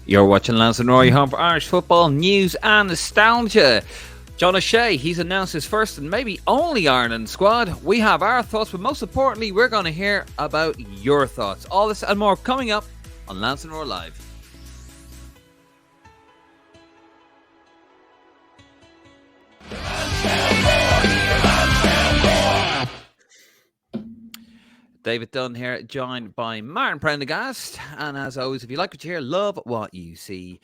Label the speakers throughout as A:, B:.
A: You're watching Lansdowne, Roy, home for Irish football news and nostalgia. John O'Shea, he's announced his first and maybe only Ireland squad. We have our thoughts, but most importantly, we're going to hear about your thoughts. All this and more coming up on Lansdowne Roar Live. David Dunn here, joined by Martin Prendergast. And as always, if you like what you hear, love what you see,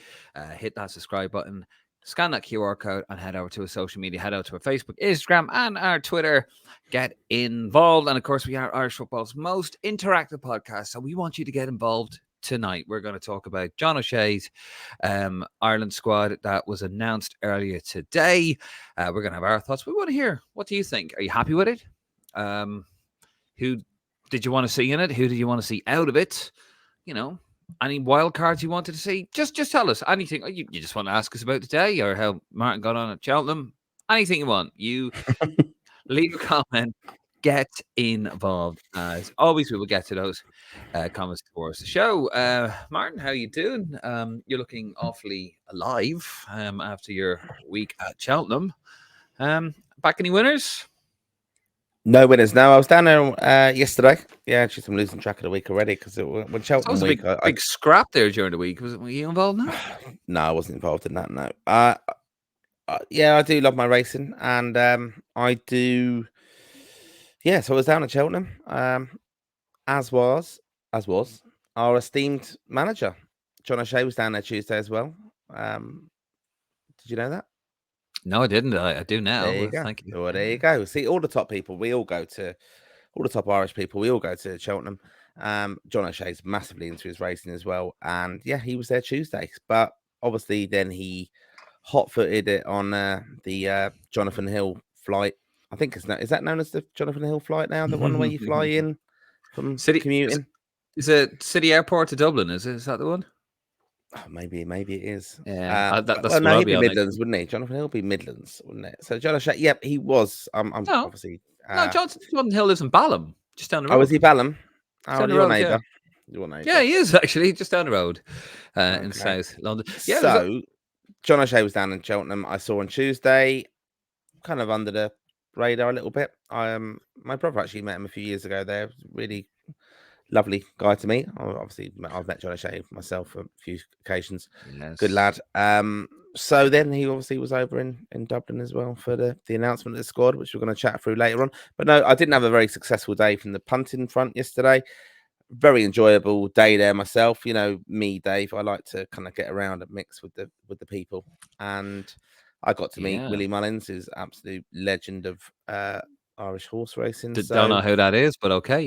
A: hit that subscribe button, scan that QR code, and head over to our social media. Head out to our Facebook, Instagram, and our Twitter. Get involved. And of course, we are Irish football's most interactive podcast. So we want you to get involved tonight. We're going to talk about John O'Shea's Ireland squad that was announced earlier today. We're going to have our thoughts. We want to hear, what do you think? Are you happy with it? Who did you want to see in it? Who did you want to see out of it? You know, any wild cards you wanted to see? Just tell us anything. You just want to ask us about today or how Martin got on at Cheltenham. Anything you want. You leave a comment. Get involved. As always, we will get to those comments towards the show. Martin, how you doing? You're looking awfully alive after your week at Cheltenham. Back any winners?
B: No winners. No, I was down there yesterday. Yeah, actually, I'm losing track of the week already because when Cheltenham
A: was a
B: week,
A: big scrap there during the week. Were you involved in that?
B: No, I wasn't involved in that. No. Yeah, I do love my racing, and I do. Yeah, so I was down at Cheltenham, as was our esteemed manager, John O'Shea, was down there Tuesday as well. Did you know that?
A: No, I didn't. I do now.
B: There you go.
A: Thank you.
B: Well, there you go. See, all the top people, we all go to, all the top Irish people, we all go to Cheltenham. John O'Shea's massively into his racing as well. And yeah, he was there Tuesday. But obviously then he hot-footed it on the Jonathan Hill flight. I think is that known as the Jonathan Hill flight now? The one where you fly in from commuting?
A: Is it City Airport to Dublin? Is that the one?
B: Oh, maybe it is.
A: Yeah, that's
B: well, no, he'd be Midlands, wouldn't he? Jonathan Hill would be Midlands, wouldn't it? So John O'Shea, yep, he was. I'm
A: no,
B: obviously.
A: No, Jonathan Hill lives in Balham, just down the road.
B: Oh, is he Balham?
A: Oh, your neighbour.
B: Yeah.
A: Yeah, he is actually just down the road in South London. Yeah,
B: so John O'Shea was down in Cheltenham. I saw on Tuesday, kind of under the radar a little bit. My brother actually met him a few years ago. There, really lovely guy to meet. Obviously, I've met John O'Shea myself on a few occasions.
A: Yes.
B: Good lad. So then he obviously was over in Dublin as well for the announcement of the squad, which we're going to chat through later on. But no, I didn't have a very successful day from the punting front yesterday. Very enjoyable day there myself. You know me, Dave. I like to kind of get around and mix with the people, and I got to meet Willie Mullins, who's an absolute legend of Irish horse racing.
A: Don't know who that is, but okay,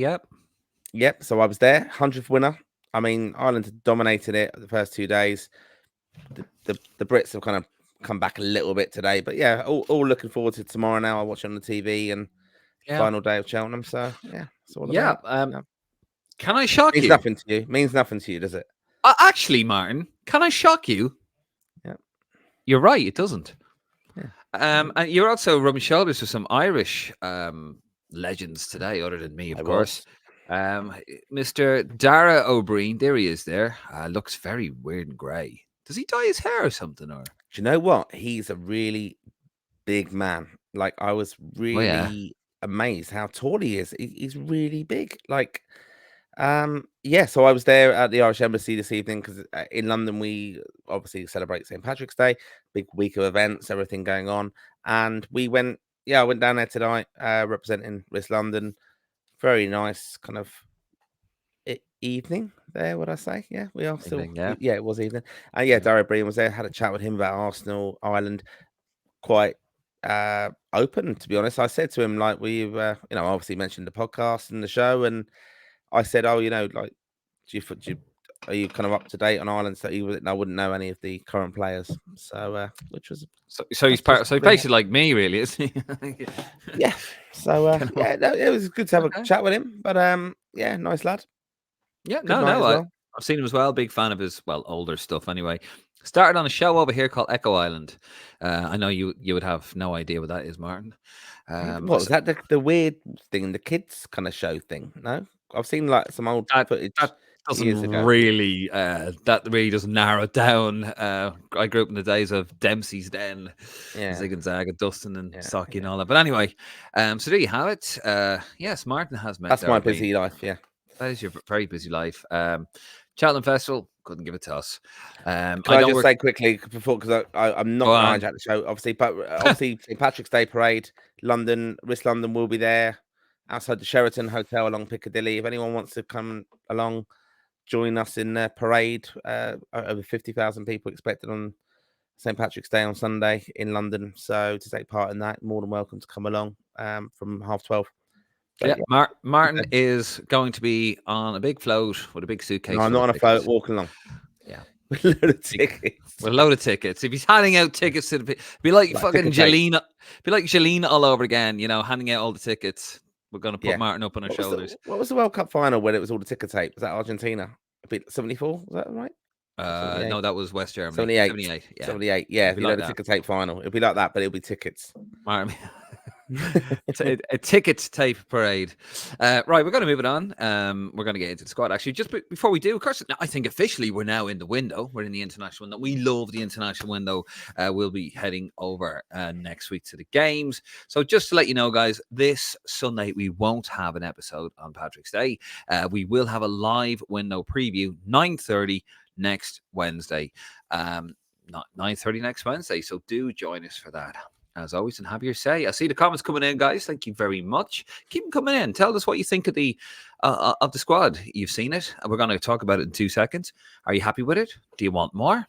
B: Yep. So I was there, 100th winner. I mean, Ireland had dominated it the first 2 days. The Brits have kind of come back a little bit today, but yeah, all looking forward to tomorrow. Now I watch on the TV and final day of Cheltenham. So yeah, it's all about.
A: Can I shock
B: you? Means nothing to you, does it?
A: Actually, Martin, can I shock you?
B: Yeah,
A: you're right. It doesn't.
B: Yeah.
A: And you're also rubbing shoulders with some Irish legends today, other than me, of course. Mr. Dara O'Brien, there he is. There looks very weird and grey. Does he dye his hair or something? Or
B: do you know what? He's a really big man. Like I was really amazed how tall he is. He's really big. Like. So I was there at the Irish Embassy this evening because in London we obviously celebrate St. Patrick's Day, big week of events, everything going on, and I went down there tonight representing West London. Very nice kind of evening there, would I say? Yeah, we are still it was evening. Dara Breen was there, had a chat with him about Arsenal, Ireland, quite open, to be honest. I said to him, like, we obviously mentioned the podcast and the show, and I said, "Oh, like, are you kind of up to date on Ireland?" So I wouldn't know any of the current players. So, which was
A: so he's basically like me, really, isn't he?
B: Yeah. So it was good to have a chat with him. But nice lad.
A: Yeah, I've seen him as well. Big fan of his older stuff. Anyway, started on a show over here called Echo Island. I know you would have no idea what that is, Martin.
B: What was that? The weird thing, the kids kind of show thing? No. I've seen like some old footage.
A: doesn't
B: years ago.
A: really that really doesn't narrow it down. I grew up in the days of Dempsey's Den,
B: Yeah,
A: Zig and Zag, Dustin and
B: yeah,
A: Stocky and
B: yeah.
A: all that. But anyway, so there you have it. Yes, Martin has met
B: That's my
A: Dara Bean.
B: busy life. Yeah.
A: That is your very busy life. Cheltenham Festival, couldn't give it to us.
B: Can
A: I
B: I
A: don't
B: just
A: work.
B: say quickly before, because I'm not
A: Go
B: going
A: on.
B: to hijack the show, obviously, but obviously St Patrick's Day parade, London, West London will be there outside the Sheraton Hotel along Piccadilly. If anyone wants to come along, join us in the parade. Over 50,000 people expected on St Patrick's Day on Sunday in London. So to take part in that, more than welcome to come along from 12:30. So,
A: Yeah,
B: yeah.
A: Martin is going to be on a big float with a big
B: No,
A: suitcase
B: I'm
A: full
B: not
A: of
B: on a float,
A: tickets.
B: walking along
A: Yeah.
B: with a load of
A: Big,
B: tickets.
A: with a load of tickets. If he's handing out tickets to be like
B: Like
A: fucking
B: ticker tape.
A: Jelena, be like Jelena all over again, handing out all the tickets. We're gonna put
B: Yeah.
A: Martin up on our shoulders.
B: What was the World Cup final when it was all the ticker tape? Was that Argentina? A bit 74, was that right? Or 78?
A: No, that was West Germany.
B: 78.
A: 78. Yeah.
B: 78. Yeah,
A: It'd
B: if
A: be
B: you know
A: like
B: the
A: that.
B: ticker tape final, it'll be like that, but it'll be tickets.
A: Martin. A ticket tape parade. Right, we're going to move it on. We're going to get into the squad. Actually, just before we do, of course, I think officially we're now in the window. We're in the international window. We love the international window. We'll be heading over next week to the games. So just to let you know, guys, this Sunday we won't have an episode on Patrick's Day. We will have a live window preview 9:30 next Wednesday. Not 9:30 next Wednesday. So do join us for that. As always, and have your say. I see the comments coming in, guys. Thank you very much. Keep them coming in. Tell us what you think of the squad. You've seen it, and we're going to talk about it in 2 seconds. Are you happy with it? Do you want more?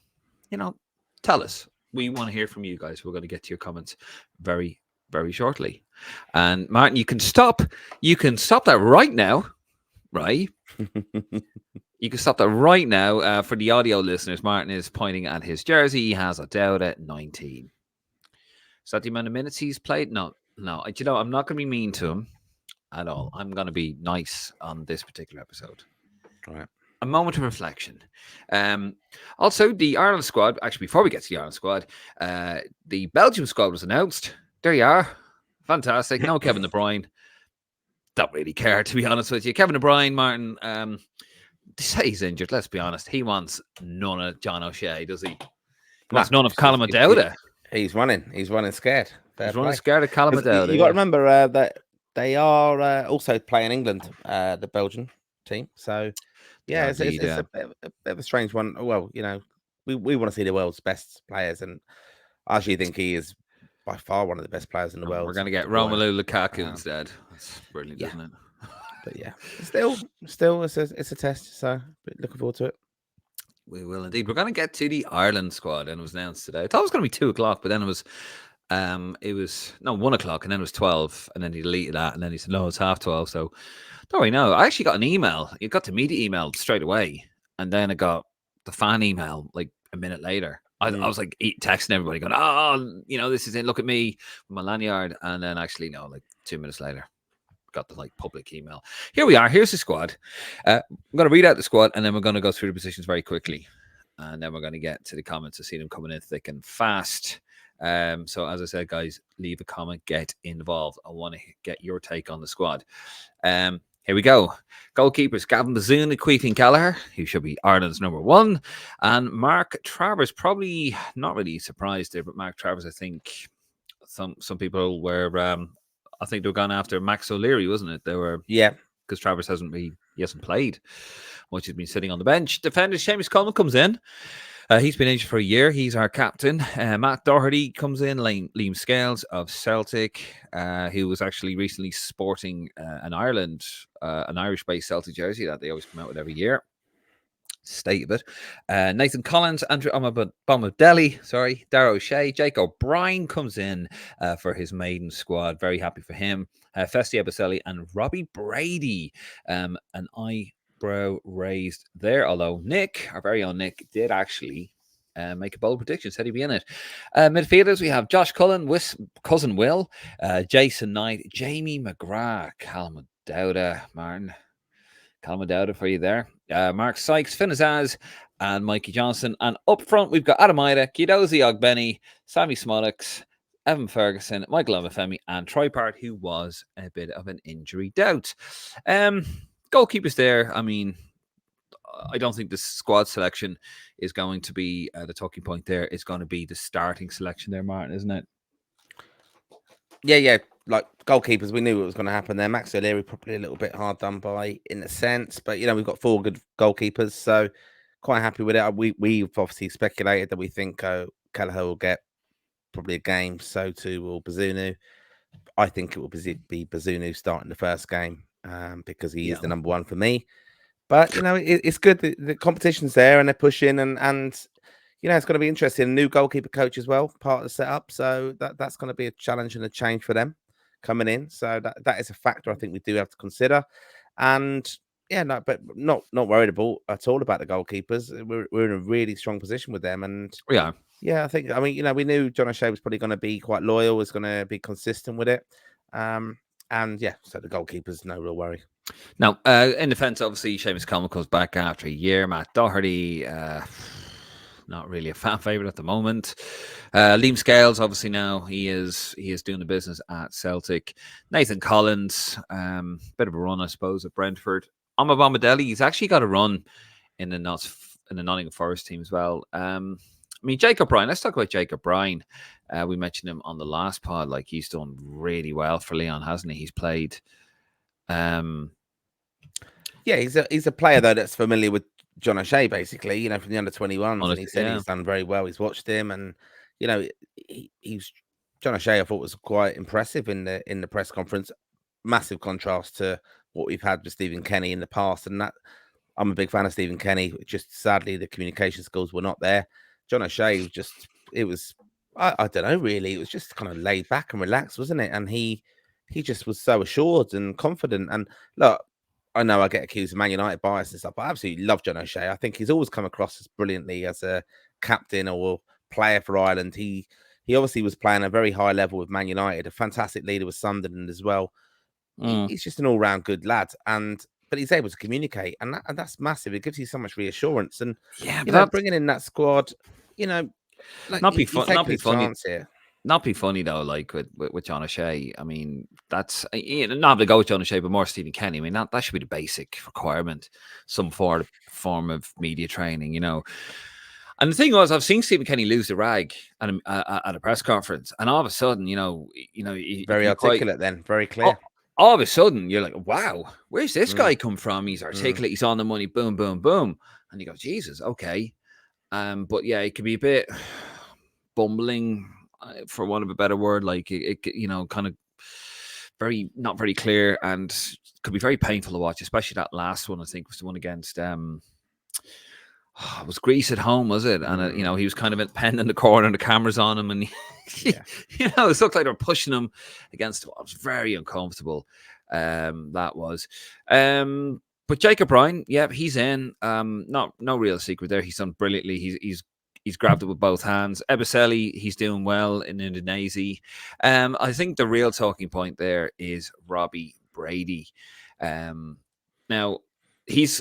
A: Tell us. We want to hear from you guys. We're going to get to your comments very, very shortly. And Martin, you can stop. You can stop that right now, right? You can stop that right now. For the audio listeners, Martin is pointing at his jersey. He has a Dauda 19. Is that the amount of minutes he's played? No. I'm not going to be mean to him at all. I'm going to be nice on this particular episode.
B: All right.
A: A moment of reflection. Also, the Ireland squad, actually, before we get to the Ireland squad, the Belgium squad was announced. There you are. Fantastic. No Kevin De Bruyne. Don't really care, to be honest with you. Kevin De Bruyne, Martin, they say he's injured. Let's be honest. He wants none of John O'Shea, does he? He wants none of Callum O'Dowda.
B: He's running. He's running scared.
A: He's running scared of Callum O'Dowda.
B: You got to remember that they are also playing England, the Belgian team. So, yeah, it's a bit of a strange one. Well, we want to see the world's best players, and I actually think he is by far one of the best players in the world.
A: We're going to get Romelu Lukaku instead. That's brilliant, isn't it?
B: But yeah, still, it's a test. So, looking forward to it.
A: We will indeed. We're going to get to the Ireland squad, and it was announced today. I thought it was going to be 2:00, but then it was 1:00, and then it was 12, and then he deleted that, and then he said, no, it's 12:30. So don't worry, no. I actually got an email. It got the media email straight away, and then I got the fan email like a minute later. I was like texting everybody, going, "Oh, this is it. Look at me with my lanyard," and then actually, no, like 2 minutes later, got the public email. Here we are. Here's the squad. I'm going to read out the squad, and then we're going to go through the positions very quickly, and then we're going to get to the comments. I see them coming in thick and fast. So as I said, guys, leave a comment, get involved. I want to get your take on the squad. Here we go. Goalkeepers: Gavin Bazzoon and Queefing Gallagher, who should be Ireland's number 1, and Mark Travers. Probably not really surprised there, but Mark Travers, I think some people were. I think they were gone after Max O'Leary, wasn't it? They were, because Travers hasn't played much. He's been sitting on the bench. Defender Seamus Coleman comes in. He's been injured for a year. He's our captain. Matt Doherty comes in. Liam Scales of Celtic, who was actually recently sporting an Irish-based Celtic jersey that they always come out with every year. State of it. Nathan Collins, Andrew Bomadelli, Dara O'Shea, Jake O'Brien comes in for his maiden squad. Very happy for him. Festi Abaselli and Robbie Brady. An eyebrow raised there, although Nick, our very own Nick, did actually make a bold prediction, said he'd be in it. Midfielders, we have Josh Cullen, Cousin Will, Jason Knight, Jamie McGrath, Callum O'Dowda, Martin. Callum O'Dowda for you there. Mark Sykes, Finn Azaz, and Mikey Johnson. And up front, we've got Adam Ida, Kidozi Ogbenny, Sammy Smollix, Evan Ferguson, Michael Omafemi, and Troy Part, who was a bit of an injury doubt. Goalkeepers there, I mean, I don't think the squad selection is going to be the talking point there. It's going to be the starting selection there, Martin, isn't it?
B: Yeah. Like goalkeepers, we knew what was going to happen there. Max O'Leary probably a little bit hard done by in a sense, but we've got 4 good goalkeepers, so quite happy with it. We've obviously speculated that we think Kelleher will get probably a game. So too will Bazunu. I think it will be Bazunu starting the first game because he is the number 1 for me. But it's good. The competition's there and they're pushing, and it's going to be interesting. A new goalkeeper coach as well, part of the setup. So that's going to be a challenge and a change for them coming in. So that is a factor I think we do have to consider. And no, but not worried at all about the goalkeepers. We're in a really strong position with them, and
A: Yeah.
B: I think we knew John O'Shea was probably going to be quite loyal, was going to be consistent with it. And so the goalkeepers, no real worry.
A: Now, in defence, obviously, Seamus Coleman comes back after a year. Matt Doherty, not really a fan favourite at the moment. Liam Scales, obviously, now he is doing the business at Celtic. Nathan Collins, bit of a run, I suppose, at Brentford. Amma Bombadeli, he's actually got a run in the Nottingham Forest team as well. I mean, Jacob Bryan, let's talk about Jacob Bryan. We mentioned him on the last pod. Like, he's done really well for Leon, hasn't he? He's played...
B: Yeah, he's a player though that's familiar with John O'Shea, basically, from the under-21s, and he said he's done very well. He's watched him, and he's John O'Shea. I thought was quite impressive in the press conference. Massive contrast to what we've had with Stephen Kenny in the past, and that I'm a big fan of Stephen Kenny. Just sadly, the communication skills were not there. John O'Shea was just, it was, I don't know, really, it was just kind of laid back and relaxed, wasn't it? And he just was so assured and confident. And look, I know I get accused of Man United bias and stuff, but I absolutely love John O'Shea. I think he's always come across as brilliantly as a captain or player for Ireland. He obviously was playing a very high level with Man United, a fantastic leader with Sunderland as well. He's just an all-round good lad, but he's able to communicate, and that's massive. It gives you so much reassurance, and bringing in that squad, like
A: not be
B: funny here.
A: Not be funny though, like with John O'Shea. I mean, that's not have to go with John O'Shea, but more Stephen Kenny. I mean, that should be the basic requirement, some form of media training, And the thing was, I've seen Stephen Kenny lose the rag at a press conference, and all of a sudden,
B: very articulate, then very clear.
A: All of a sudden, you're like, wow, where's this guy come from? He's articulate, he's on the money, boom, boom, boom, and you go, Jesus, okay. But yeah, it could be a bit bumbling, for want of a better word, like it kind of not very clear, and could be very painful to watch, especially that last one. I think was the one against it was Greece at home, was it? And he was kind of penned in the corner, and the cameras on him, and it looked like they were pushing him against the wall. It was very uncomfortable. That was. But Jacob Bryan, yeah, he's in. No real secret there. He's done brilliantly. He's grabbed it with both hands. Ebiseli, he's doing well in Indonesia. I think the real talking point there is Robbie Brady. Now,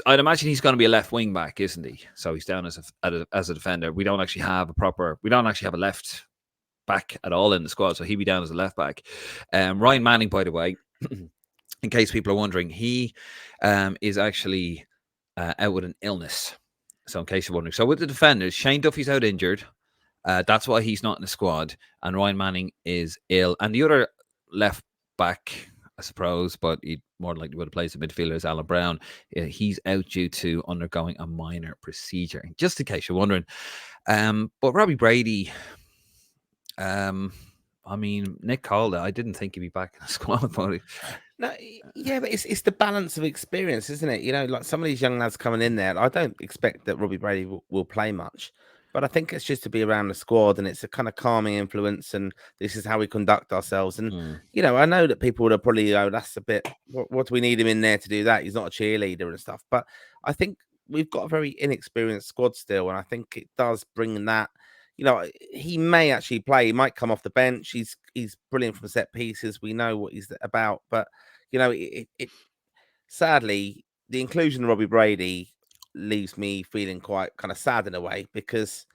A: I'd imagine he's going to be a left wing back, isn't he? So he's down as a defender. We don't actually have a left back at all in the squad, so he'd be down as a left back. Ryan Manning, by the way, in case people are wondering, he is actually out with an illness. So in case you're wondering, so with the defenders, Shane Duffy's out injured. That's why he's not in the squad, and Ryan Manning is ill. And the other left back, I suppose, but he more likely would have played the midfielder is Alan Brown. He's out due to undergoing a minor procedure, just in case you're wondering. But Robbie Brady, I mean, Nick Calder, I didn't think he'd be back in the squad. But
B: no, yeah, but it's the balance of experience, isn't it? Like some of these young lads coming in there, I don't expect that Robbie Brady will play much. But I think it's just to be around the squad, and it's a kind of calming influence, and this is how we conduct ourselves. And, I know that people would have probably, that's a bit, what do we need him in there to do that? He's not a cheerleader and stuff. But I think we've got a very inexperienced squad still, and I think it does bring that, he may actually play. He might come off the bench. He's brilliant from set pieces. We know what he's about. But, sadly, the inclusion of Robbie Brady leaves me feeling quite kind of sad in a way, because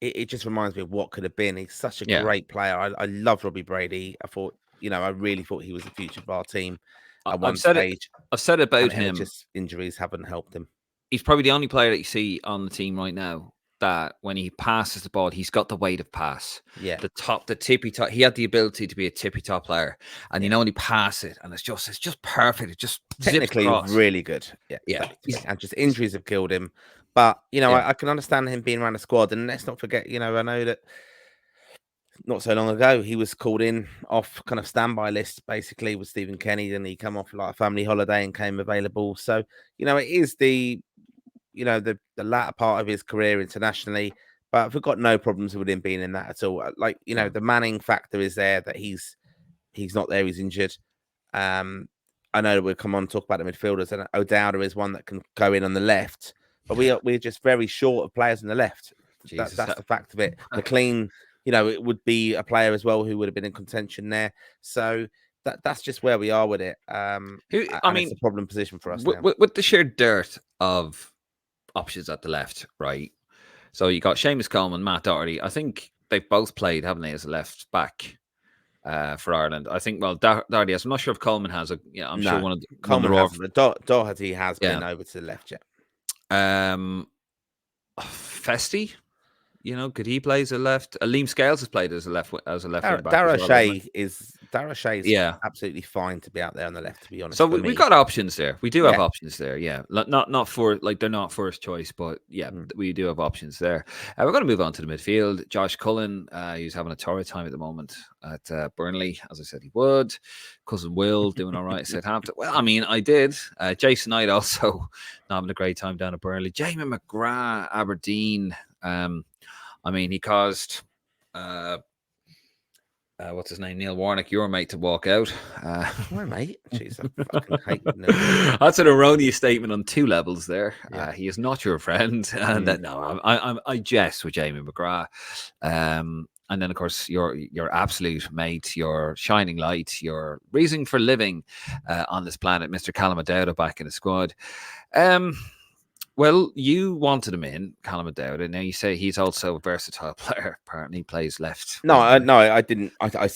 B: it just reminds me of what could have been. He's such a great player. I love Robbie Brady. I thought, I really thought he was the future of our team at one stage.
A: I've said about him.
B: Just injuries haven't helped him.
A: he's probably the only player that you see on the team right now that when he passes the ball, he's got the weight of pass.
B: Yeah,
A: The tippy top. He had the ability to be a tippy top player, and
B: yeah.
A: when he pass it, and it's just perfect. It just zips
B: Technically
A: across.
B: really good. Yeah,
A: Yeah,
B: exactly. And just injuries have killed him. But,
A: yeah,
B: I can understand him being around the squad. And let's not forget, I know that not so long ago he was called in off kind of standby list basically with Stephen Kenny. Then he come off like a family holiday and came available. So, it is the latter part of his career internationally. But I've got no problems with him being in that at all. Like,
A: no.
B: the Manning factor is there that he's not there, he's injured. Um, I know that we'll come on and talk about the midfielders, and O'Dowda is one that can go in on the left, but we're just very short of players on the left.
A: Jesus.
B: That's the fact of it. McLean, it would be a player as well who would have been in contention there. So that's just where we are with it.
A: I
B: And it's
A: mean,
B: a problem position for us now.
A: with the sheer dearth of options at the left, right? So you got Seamus Coleman, Matt Doherty. I think they've both played, haven't they, as a left back for Ireland? I think. Well, Doherty has. I'm not sure if Coleman has. I'm sure
B: No,
A: one of the
B: Coleman
A: raw.
B: hasn't, but Doherty has
A: Yeah.
B: been over to the left yet.
A: Festy. Could he play as a left? Liam Scales has played as a left wing back
B: Dara
A: as well, hasn't he?
B: is
A: Yeah.
B: absolutely fine to be out there on the left, to be honest.
A: So
B: For
A: we've
B: me,
A: got options there. We do have
B: yeah.
A: options there. Yeah, not for like they're not first choice, but yeah, we do have options there. We're going to move on to the midfield. Josh Cullen, he's having a torrid time at the moment at Burnley, as I said he would. Cousin Will doing all right at Southampton. Well, I mean, I did. Jason Knight also not having a great time down at Burnley. Jamie McGrath, Aberdeen. I mean, he caused. What's his name? Neil Warnock, your mate, to walk out.
B: My mate. Jeez, I fucking hate Neil Warnock.
A: That's an erroneous statement on two levels there.
B: Yeah.
A: He is not your friend. And no, I jest with Jamie McGrath. And then, of course, your absolute mate, your shining light, your reason for living on this planet, Mr. Callum O'Dowda, back in the squad. Well, you wanted him in, Callum O'Dowda. Now you say he's also a versatile player. Apparently, he plays left.
B: No, I didn't. I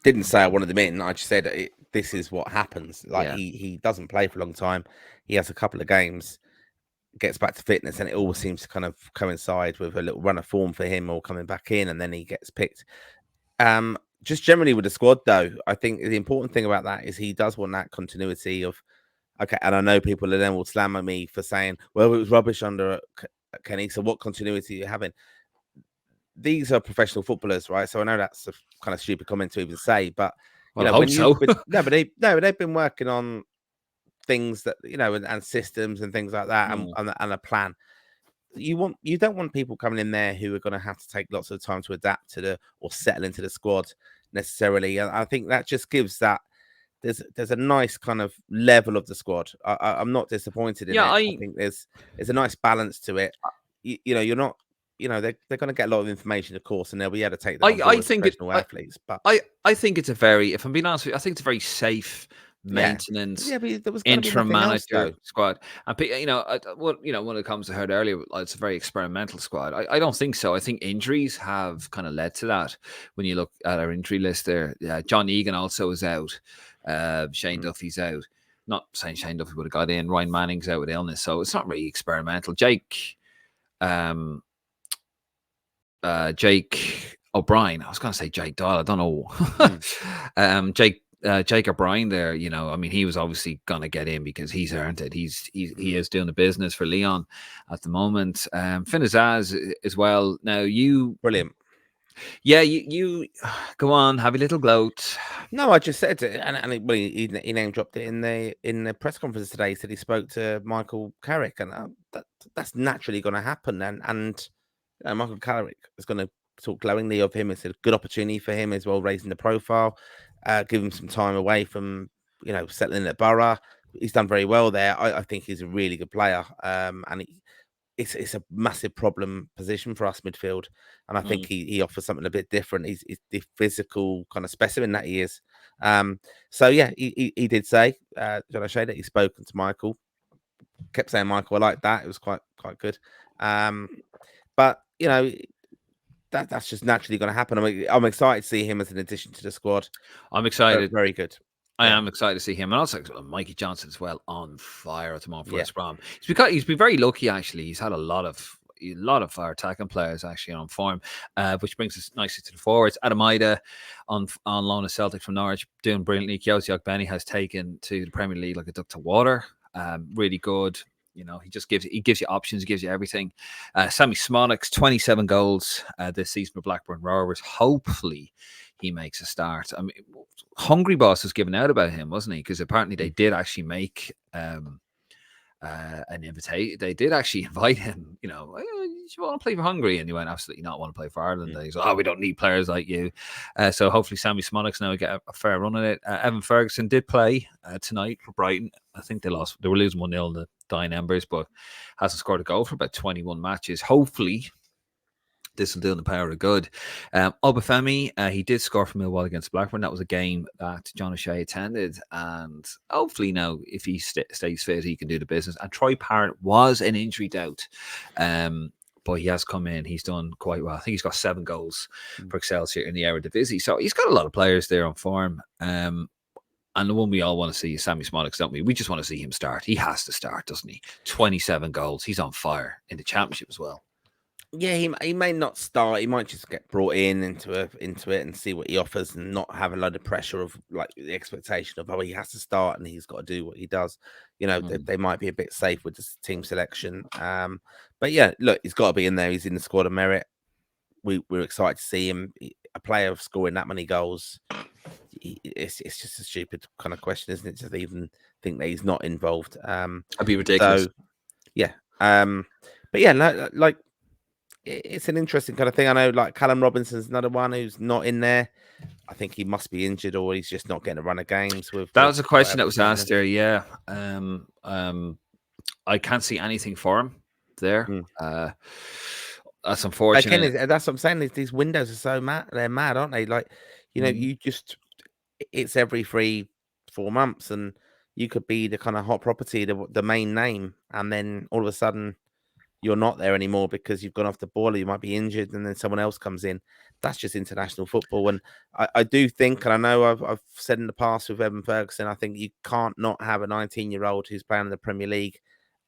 B: didn't say I wanted him in. I just said this is what happens. Like he doesn't play for a long time. He has a couple of games, gets back to fitness, and it always seems to kind of coincide with a little run of form for him or coming back in, and then he gets picked. Just generally with the squad, though, I think the important thing about that is he does want that continuity of. Okay, and I know people then will slam at me for saying, well, it was rubbish under Kenny, so what continuity are you having? These are professional footballers, right? So I know that's a kind of stupid comment to even say, but
A: I hope so.
B: they've been working on things that and systems and things like that, and a plan. You don't want people coming in there who are going to have to take lots of time to adapt to or settle into the squad necessarily, and I think that just gives that. There's a nice kind of level of the squad. I'm not disappointed in it. I think there's a nice balance to it. You're not. They're going to get a lot of information, of course, and they'll be able to take that on board as professional athletes. But
A: I think it's a very, if I'm being honest with you, I think it's a very safe maintenance.
B: Yeah, but there was
A: interim manager squad. And when it comes to heard earlier, it's a very experimental squad. I don't think so. I think injuries have kind of led to that. When you look at our injury list there, John Egan also is out. Shane Duffy's out. Not saying Shane Duffy would have got in. Ryan Manning's out with illness, so it's not really experimental. Jake O'Brien. I was going to say Jake Doyle. I don't know. Jake O'Brien there, I mean, he was obviously going to get in because he's earned it. He is doing the business for Leon at the moment. Finn Azaz as well. Now
B: brilliant.
A: Yeah, you go on, have a little gloat.
B: No, I just said it, and he name dropped it in the press conference today. He said he spoke to Michael Carrick, and that's naturally going to happen. And Michael Carrick is going to talk glowingly of him. It's a good opportunity for him as well, raising the profile, give him some time away from settling at Borough. He's done very well there. I think he's a really good player, and it's a massive problem position for us midfield, and I think he offers something a bit different. He's the physical kind of specimen that he is. So yeah, he did say, John O'Shea, that he's spoken to Michael. Kept saying Michael, I like that. It was quite good. But that's just naturally going to happen. I'm excited to see him as an addition to the squad.
A: I'm excited.
B: Very good.
A: I
B: Yeah,
A: am excited to see him, and also Mikey Johnson as well, on fire at the moment for
B: yeah.
A: West Brom. He's been very lucky actually. He's had a lot of our attacking players actually on form, which brings us nicely to the forwards. Adamaida on loan of Celtic from Norwich, doing brilliantly. Kyosi Benny has taken to the Premier League like a duck to water. Really good. He gives you options, he gives you everything. Sammy Smollick's 27 goals this season for Blackburn Rovers. Hopefully, he makes a start. I mean, Hungry Boss was given out about him, wasn't he? Because apparently they did actually make an invitation. They did actually invite him. You want to play for Hungary? And he went, absolutely not. Want to play for Ireland? And he's like, oh, we don't need players like you. So hopefully Sammy Smollick's now get a fair run at it. Evan Ferguson did play tonight for Brighton. I think they lost. They were losing 1-0 in the dying embers, but hasn't scored a goal for about 21 matches. Hopefully this will do in the power of good. Obafemi, he did score for Millwall against Blackburn. That was a game that John O'Shea attended. And hopefully now, if he stays fit, he can do the business. And Troy Parrott was an injury doubt. But he has come in. He's done quite well. I think he's got 7 goals for Excelsior in the Eredivisie. So he's got a lot of players there on form. And the one we all want to see is Sammy Smollick, don't we? We just want to see him start. He has to start, doesn't he? 27 goals. He's on fire in the Championship as well.
B: Yeah, he may not start. He might just get brought into it and see what he offers, and not have a load of pressure of like the expectation of he has to start and he's got to do what he does. They might be a bit safe with this team selection. But yeah, look, he's got to be in there. He's in the squad of merit. We're excited to see him. A player scoring that many goals. It's just a stupid kind of question, isn't it? To even think that he's not involved.
A: That'd be ridiculous.
B: So, yeah. But yeah, like. It's an interesting kind of thing. I know, like Callum Robinson's another one who's not in there. I think he must be injured, or he's just not getting a run of games.
A: That was a question that was asked there. Yeah, I can't see anything for him there. That's unfortunate.
B: Again, that's what I'm saying. These windows are so mad. They're mad, aren't they? Like, it's every 3-4 months, and you could be the kind of hot property, the main name, and then all of a sudden you're not there anymore because you've gone off the ball, or you might be injured, and then someone else comes in. That's just international football. And I do think, and I know I've said in the past with Evan Ferguson, I think you can't not have a 19-year-old who's playing in the Premier League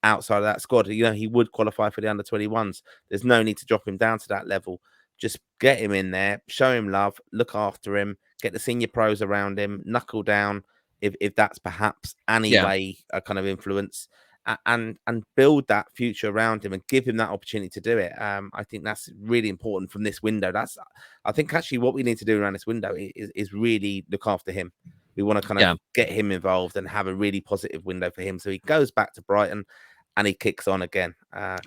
B: outside of that squad. He would qualify for the under-21s. There's no need to drop him down to that level. Just get him in there, show him love, look after him, get the senior pros around him, knuckle down if that's perhaps any way a kind of influence. And build that future around him and give him that opportunity to do it. I think that's really important from this window. I think actually what we need to do around this window is really look after him. We want to kind of get him involved and have a really positive window for him, so he goes back to Brighton and he kicks on again.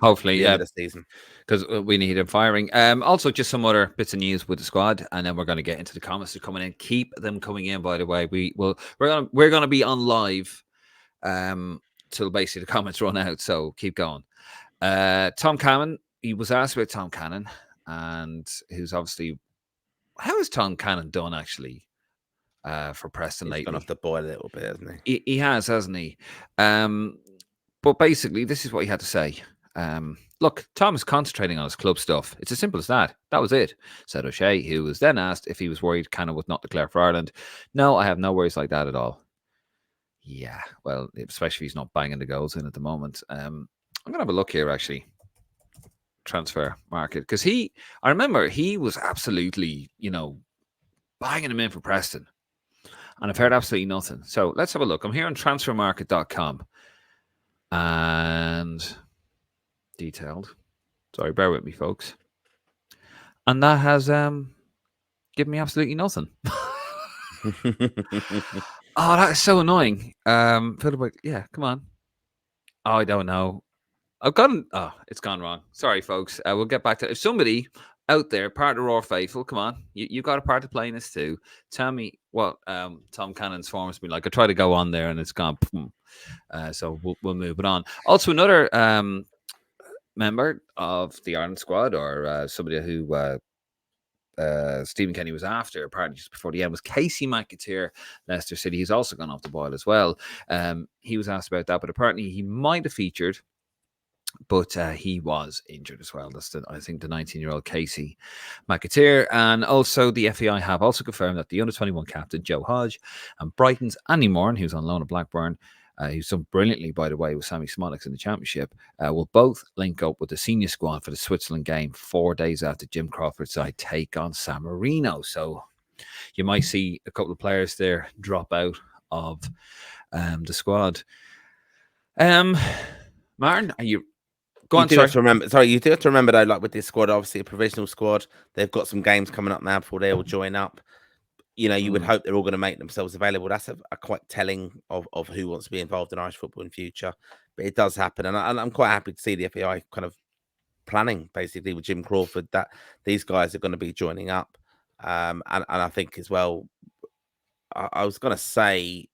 A: Hopefully,
B: end of the season,
A: because we need him firing. Also, just some other bits of news with the squad, and then we're going to get into the comments that are coming in. Keep them coming in, by the way. We're gonna be on live. Till basically the comments run out, so keep going. Tom Cannon, he was asked about Tom Cannon, and who's obviously, how has Tom Cannon done actually for Preston lately?
B: He's gone off the boil a little bit, hasn't he?
A: He has, hasn't he? But basically, this is what he had to say. Look, Tom is concentrating on his club stuff. It's as simple as that. That was it, said O'Shea, who was then asked if he was worried Cannon would not declare for Ireland. No, I have no worries like that at all. Yeah, well, especially if he's not banging the goals in at the moment. I'm going to have a look here, actually. Transfer market. Because I remember he was absolutely, banging him in for Preston. And I've heard absolutely nothing. So let's have a look. I'm here on transfermarket.com. And detailed. Sorry, bear with me, folks. And that has given me absolutely nothing. Oh, that is so annoying. Yeah, come on. Oh, I don't know. It's gone wrong. Sorry, folks. We'll get back to it. If somebody out there, part of the Raw Faithful, come on. You got a part to play in this too. Tell me what Tom Cannon's form has been like. I try to go on there and it's gone. So we'll move it on. Also, another member of the Ireland squad, or somebody who Stephen Kenny was after, apparently just before the end, was Casey McAteer, Leicester City. He's also gone off the boil as well. He was asked about that, but apparently he might have featured but he was injured as well. That's I think the 19-year-old Casey McAteer. And also the FAI have also confirmed that the under-21 captain Joe Hodge and Brighton's Andy Moran, who's on loan at Blackburn, who's done brilliantly, by the way, with Sammy Smollett in the Championship, will both link up with the senior squad for the Switzerland game 4 days after Jim Crawford's side take on San Marino. So you might see a couple of players there drop out of the squad. Martin, are you...
B: You do have to remember. Sorry, you do have to remember though. Like with this squad, obviously a provisional squad. They've got some games coming up now before they all join up. You know, you would hope they're all going to make themselves available. That's a quite telling of who wants to be involved in Irish football in future. But it does happen, and I'm quite happy to see the FAI kind of planning basically with Jim Crawford that these guys are going to be joining up. And I think as well, I was going to say,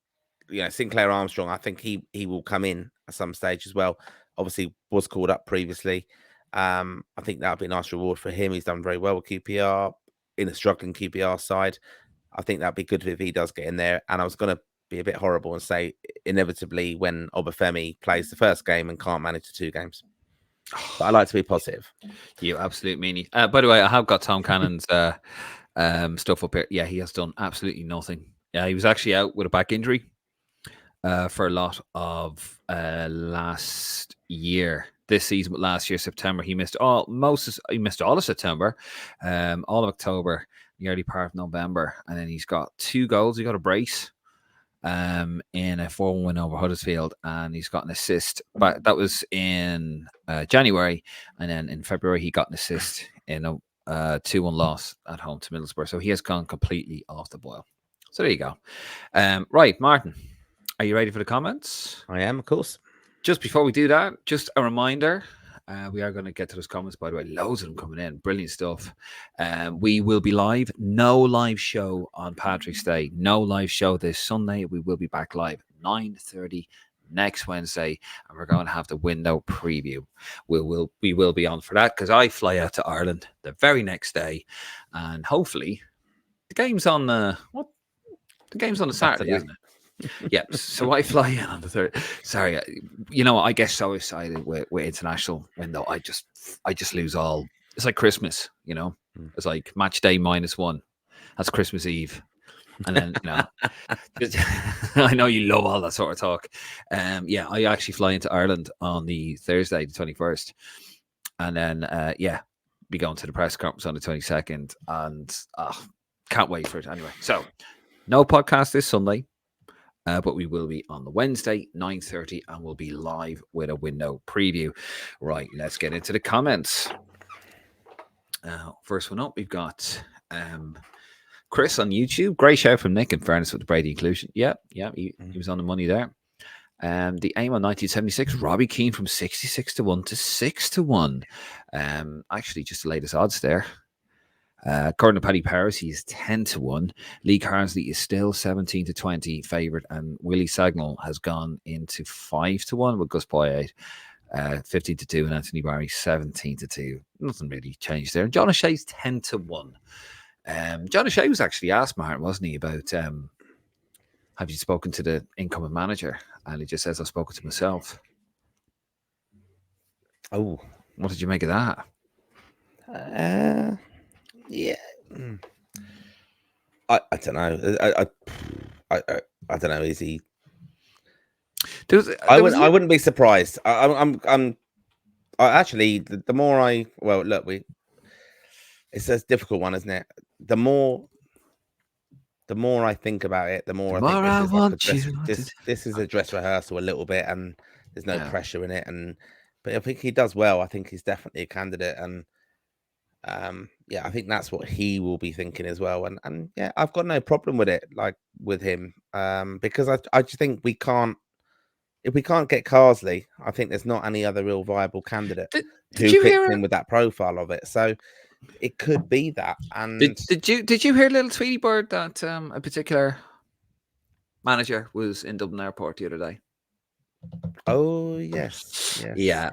B: you know, Sinclair Armstrong. I think he will come in at some stage as well. Obviously, was called up previously. I think that would be a nice reward for him. He's done very well with QPR in a struggling QPR side. I think that'd be good if he does get in there. And I was going to be a bit horrible and say inevitably when Obafemi plays the first game and can't manage the 2 games. But I like to be positive.
A: You absolute meanie. By the way, I have got Tom Cannon's stuff up here. Yeah, he has done absolutely nothing. Yeah, he was actually out with a back injury for a lot of last year. This season, but last year September, he missed all of September, all of October, the early part of November, and then he's got 2 goals. He got a brace in a 4-1 win over Huddersfield, and he's got an assist. But that was in January, and then in February he got an assist in a 2-1 loss at home to Middlesbrough. So he has gone completely off the boil. So there you go. Right, Martin, are you ready for the comments?
B: I am, of course.
A: Just before we do that, just a reminder, we are going to get to those comments, by the way. Loads of them coming in. Brilliant stuff. We will be live. No live show on Patrick's Day. No live show this Sunday. We will be back live 9:30 next Wednesday, and we're going to have the window preview. We will be on for that because I fly out to Ireland the very next day, and hopefully the game's on the game's on the Saturday, isn't it? Yeah, so I fly in on the 3rd. Sorry, you know, I get so excited with international window. I just lose all. It's like Christmas, you know. It's like match day -1. That's Christmas Eve, and then you know, I know you love all that sort of talk. Yeah, I actually fly into Ireland on the Thursday, the 21st, and then be going to the press conference on the 22nd, and can't wait for it. Anyway, so no podcast this Sunday. But we will be on the Wednesday, 9:30, and we'll be live with a window preview. Right, let's get into the comments. First one up, we've got Chris on YouTube. Great shout from Nick, in fairness, with the Brady inclusion. Yeah, he was on the money there. The aim on 1976, Robbie Keane from 66-1 to 6-1. Actually, just the latest odds there. According to Paddy Powers, he's 10-1. Lee Carsley is still 17-20 favourite, and Willie Sagnall has gone into 5-1 with Gus Poyet, 15-2, and Anthony Barry 17-2. Nothing really changed there. John O'Shea's 10-1. John O'Shea was actually asked, Martin, wasn't he, about have you spoken to the incoming manager? And he just says, I've spoken to myself.
B: Oh,
A: what did you make of that?
B: Yeah, I don't know. I don't know. Is he? I wouldn't be surprised. I'm actually the more it's a difficult one, isn't it? The more I think about it, the more I think this is a dress rehearsal a little bit, and there's no pressure in it. But I think he does well. I think he's definitely a candidate, and I think that's what he will be thinking as well. And yeah, I've got no problem with it, like with him, because I just think if we can't get Carsley, I think there's not any other real viable candidate who fits in with that profile of it. So it could be that. And
A: did you hear, little Tweety Bird, that a particular manager was in Dublin Airport the other day?
B: Oh yes.
A: Yeah,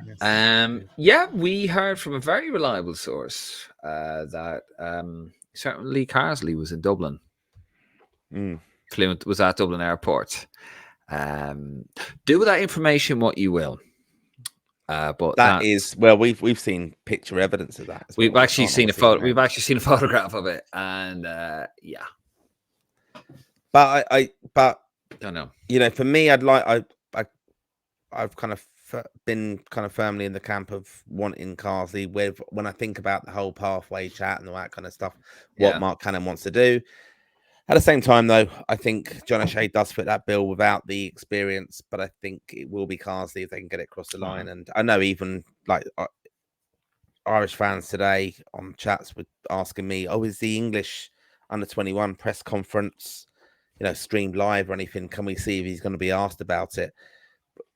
A: we heard from a very reliable source that certainly Carsley was in Dublin. Was at Dublin Airport. Do with that information what you will. But
B: that is well, we've seen picture evidence of that as well.
A: we've
B: We
A: actually
B: can't
A: seen a
B: obviously
A: photo.
B: know.
A: We've actually seen a photograph of it, and yeah,
B: But but
A: don't know.
B: you know, for me, I've kind of been kind of firmly in the camp of wanting Carsley. With when I think about the whole pathway chat and all that kind of stuff, what
A: Yeah.
B: Mark Cannon wants to do. At the same time, though, I think John O'Shea does fit that bill without the experience, but I think it will be Carsley if they can get it across the line. And I know even like Irish fans today on chats were asking me, "Oh, is the English under-21 press conference, streamed live or anything? Can we see if he's going to be asked about it?"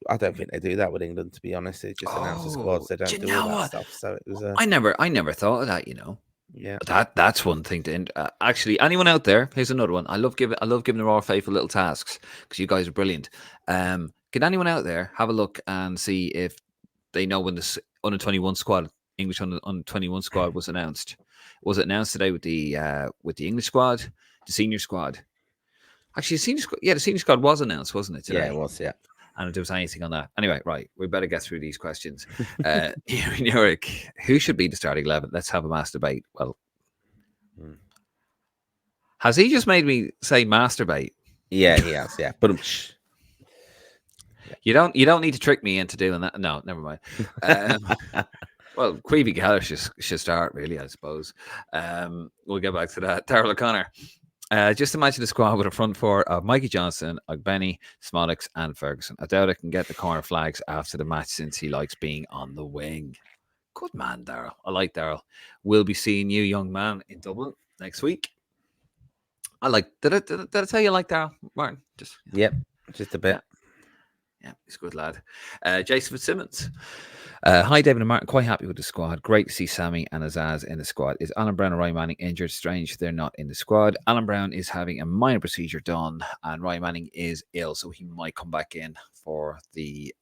B: I don't think they do that with England, to be honest. They just announce the squads. They
A: Do
B: don't
A: you
B: do all
A: know
B: that
A: what?
B: stuff. So it was
A: I never thought of that.
B: yeah.
A: That's one thing to actually. Anyone out there? Here's another one. I love giving the raw faithful little tasks because you guys are brilliant. Can anyone out there have a look and see if they know when the under 21 squad, English under 21 squad, was announced? Was it announced today with the English squad, the senior squad? Actually, the senior squad was announced, wasn't it today?
B: Yeah, it was. Yeah.
A: And if there was anything on that. Anyway, right, we better get through these questions. Eric, who should be the starting 11? Let's have a mass debate. Well, has he just made me say masturbate?
B: Yeah, he has. Yeah, but
A: you don't need to trick me into doing that. No, never mind. Well, Queevy Geller should start, really, I suppose. We'll get back to that. Darrell O'Connor. Just imagine the squad with a front four of Mikey Johnson, Ogbenny, Smolix, and Ferguson. I doubt I can get the corner flags after the match since he likes being on the wing. Good man, Darrell. I like Darrell. We'll be seeing you, young man, in Dublin next week. I like. Did I tell you I like Darrell, Martin?
B: Yep, just a bit.
A: Yeah, he's a good lad. Jason Fitzsimmons. Hi, David and Martin. Quite happy with the squad. Great to see Sammy and Azaz in the squad. Is Alan Brown and Ryan Manning injured? Strange they're not in the squad. Alan Brown is having a minor procedure done, and Ryan Manning is ill, so he might come back in for the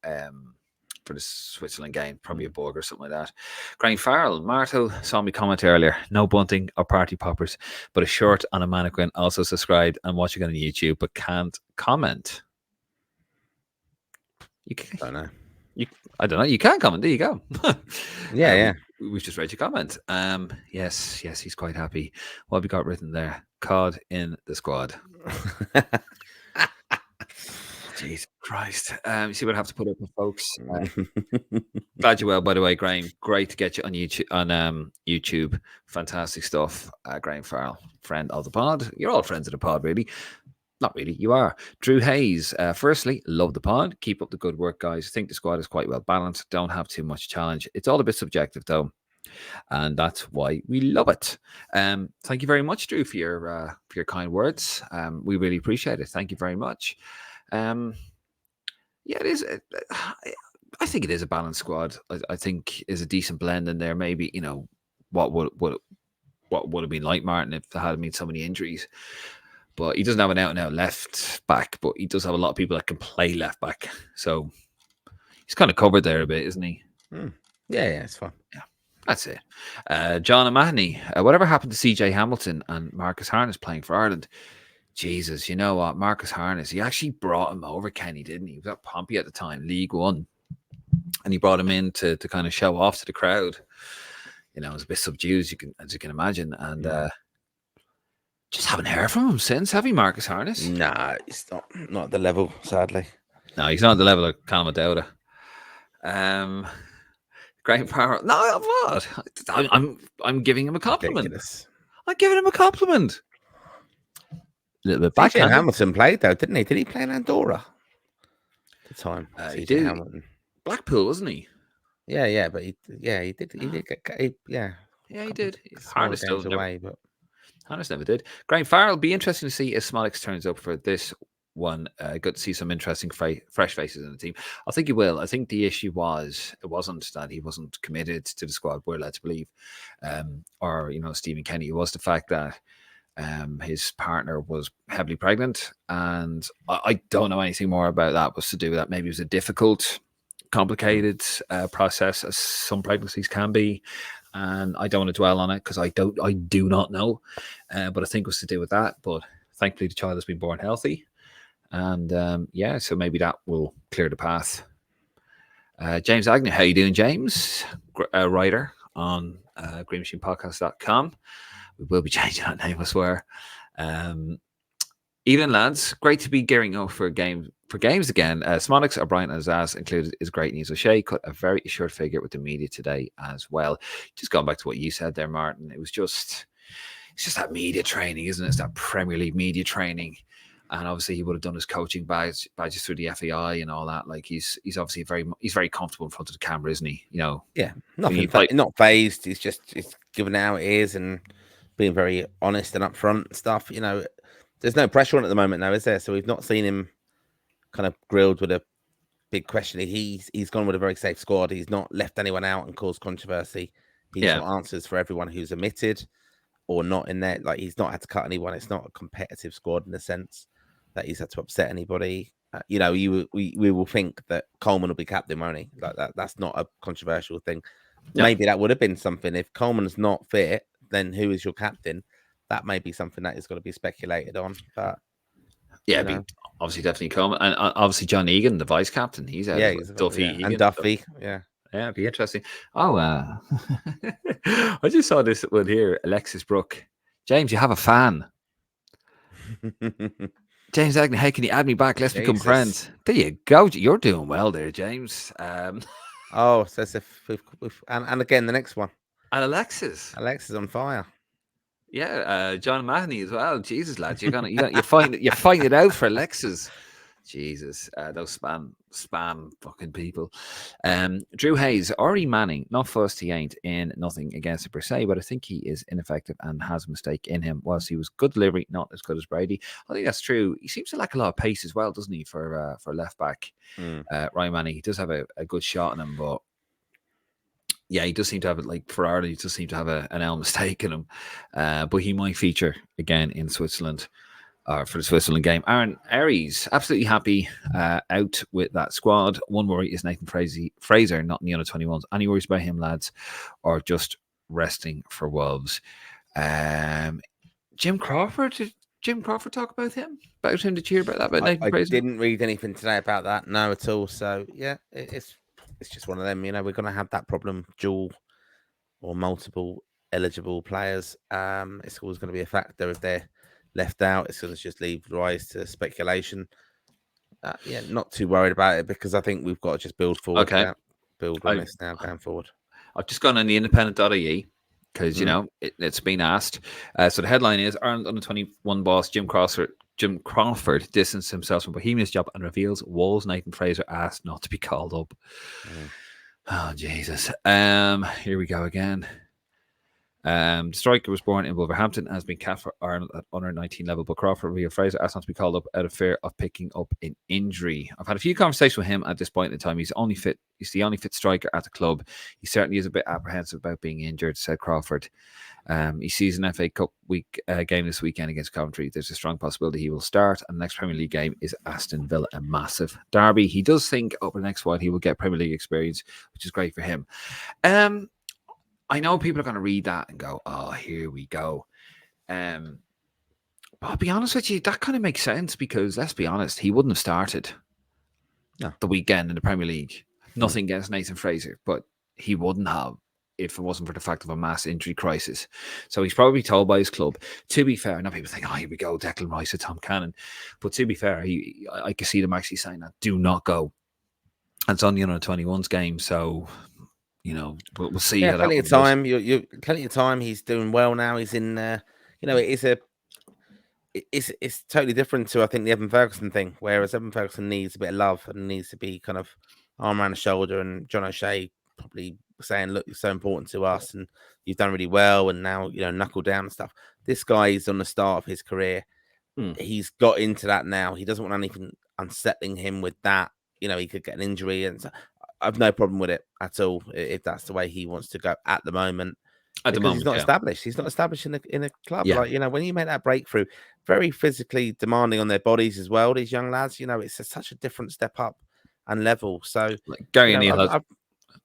A: Switzerland game, probably a bug or something like that. Graham Farrell, Marto saw me comment earlier. No bunting or party poppers, but a shirt on a mannequin. Also subscribed and watching on YouTube, but can't comment. You can,
B: I don't know.
A: I don't know. You can comment. There you go.
B: Yeah.
A: We've just read your comment. Yes, he's quite happy. What have we got written there? COD in the squad. Jesus Christ. You see what I have to put up with, folks. Glad you're well, by the way, Graham. Great to get you on YouTube. Fantastic stuff. Graham Farrell, friend of the pod. You're all friends of the pod, really. Not really, you are. Drew Hayes, firstly, love the pod. Keep up the good work, guys. I think the squad is quite well balanced. Don't have too much challenge. It's all a bit subjective, though, and that's why we love it. Thank you very much, Drew, for your kind words. We really appreciate it. Thank you very much. Yeah, it is. I think it is a balanced squad. I think is a decent blend in there. Maybe what would have been like Martin if there hadn't been so many injuries. But he doesn't have an out-and-out left back, but he does have a lot of people that can play left back. So he's kind of covered there a bit, isn't he?
B: Yeah, it's fine.
A: Yeah, that's it. John O'Mahony, whatever happened to CJ Hamilton and Marcus Harness playing for Ireland? Jesus, you know what? Marcus Harness, he actually brought him over, Kenny, didn't he? He was at Pompey at the time, League One. And he brought him in to kind of show off to the crowd. It was a bit subdued, as you can imagine. And just haven't heard from him since, have you, Marcus Harness?
B: Nah, it's not at the level, sadly.
A: No, he's not at the level of Callum O'Dowda. Great power. No, what? I'm giving him a compliment.
B: Ridiculous.
A: I'm giving him a compliment. A little bit back.
B: Hamilton played though, didn't he? Did he play in Andorra at the time?
A: He did.
B: Hamilton.
A: Blackpool, wasn't he?
B: Yeah, but he did. He did get.
A: Yeah, he did.
B: Harness games away, but
A: Harness never did. Graham Farrell, be interesting to see if Smolix turns up for this one. Good to see some interesting fresh faces in the team. I think he will. I think the issue it wasn't that he wasn't committed to the squad, we're led to believe, or Stephen Kenny. It was the fact that his partner was heavily pregnant, and I don't know anything more about that. Was to do with that. Maybe it was a difficult, complicated process, as some pregnancies can be. And I don't want to dwell on it because I do not know. But I think it was to do with that. But thankfully, the child has been born healthy. And so maybe that will clear the path. James Agnew, how you doing, James? Writer on greenmachinepodcast.com. We will be changing that name, I swear. Evening, lads. Great to be gearing up for games again. Smonix O'Brien and his ass included is great news. O'Shea cut a very short figure with the media today as well. Just going back to what you said there, Martin. It's just that media training, isn't it? It's that Premier League media training. And obviously, he would have done his coaching badges through the FAI and all that. Like he's obviously very comfortable in front of the camera, isn't he? You know,
B: yeah, not phased. He's giving it how it is and being very honest and upfront and stuff. You know, there's no pressure on at the moment now, is there? So we've not seen him kind of grilled with a big question. He's gone with a very safe squad. He's not left anyone out and caused controversy. He's got answers for everyone who's omitted or not in there. Like he's not had to cut anyone. It's not a competitive squad in the sense that he's had to upset anybody. You know, we will think that Coleman will be captain, won't he? Like that's not a controversial thing. Yeah. Maybe that would have been something if Coleman's not fit. Then who is your captain? That may be something that is going to be speculated on. But
A: yeah, obviously definitely Coleman, and obviously John Egan, the vice captain. He's out. Duffy
B: Egan, and Duffy. Yeah,
A: it'd be interesting. Oh, I just saw this one here. Alexis Brooke, James, you have a fan. James Agnew, hey, can you add me back? Let's become friends. There you go. You're doing well there, James.
B: So and again the next one.
A: And Alexis
B: on fire.
A: Yeah, John Mahoney as well. Jesus, lads, you're fighting it out for Alexis. Jesus, those spam fucking people. Drew Hayes, Ari Manning, not fussed, he ain't in nothing against it per se, but I think he is ineffective and has a mistake in him. Whilst he was good delivery, not as good as Brady. I think that's true. He seems to lack a lot of pace as well, doesn't he, for left back? Ryan Manning, he does have a good shot in him, but yeah, he does seem to have it like for Ireland. He does seem to have an L mistake in him, but he might feature again in Switzerland. For the Switzerland game. Aaron Aries, absolutely happy out with that squad. One worry is Nathan Fraser, not in the under-21s. Any worries about him, lads, or just resting for Wolves? Jim Crawford, did Jim Crawford talk about him? Did you hear about that? About Nathan Fraser?
B: I didn't read anything today about that, no, at all. So, yeah, it's just one of them. You know, we're going to have that problem, dual or multiple eligible players. It's always going to be a factor if they're left out. It's going to just leave rise to speculation. Yeah, not too worried about it because I think we've got to just build forward.
A: Okay,
B: build on this now going forward.
A: I've just gone on the independent.ie because you know it's been asked. So the headline is: Ireland under 21 boss Jim Crawford distanced himself from Bohemia's job and reveals Wolves Nathan Fraser asked not to be called up. Oh Jesus! Here we go again. The striker was born in Wolverhampton and has been capped for Ireland at under 19 level, but Crawford via Fraser asked not to be called up out of fear of picking up an injury. I've had a few conversations with him at this point in time. He's the only fit striker at the club. He certainly is a bit apprehensive about being injured, said Crawford. He sees an FA Cup game this weekend against Coventry. There's a strong possibility he will start, and the next Premier League game is Aston Villa, a massive derby. He does think over the next while he will get Premier League experience, which is great for him. I know people are going to read that and go, oh, here we go. But I'll be honest with you, that kind of makes sense because, let's be honest, he wouldn't have started the weekend in the Premier League. Nothing against Nathan Fraser, but he wouldn't have if it wasn't for the fact of a mass injury crisis. So he's probably told by his club, to be fair, now people think, oh, here we go, Declan Rice or Tom Cannon. But to be fair, I can see them actually saying that, do not go. And it's on the under-21s game, so... You know, we'll see.
B: Yeah, plenty of time. You plenty of time. He's doing well now. He's in. You know, it's totally different to I think the Evan Ferguson thing. Whereas Evan Ferguson needs a bit of love and needs to be kind of arm around the shoulder. And John O'Shea probably saying, "Look, you're so important to us, and you've done really well, and now knuckle down and stuff." This guy is on the start of his career. He's got into that now. He doesn't want anything unsettling him with that. You know, he could get an injury and. I've no problem with it at all if that's the way he wants to go at the moment. He's not established. He's not established in a club. Yeah. Like when you make that breakthrough, very physically demanding on their bodies as well. These young lads, it's such a different step up and level. So
A: Gary Neal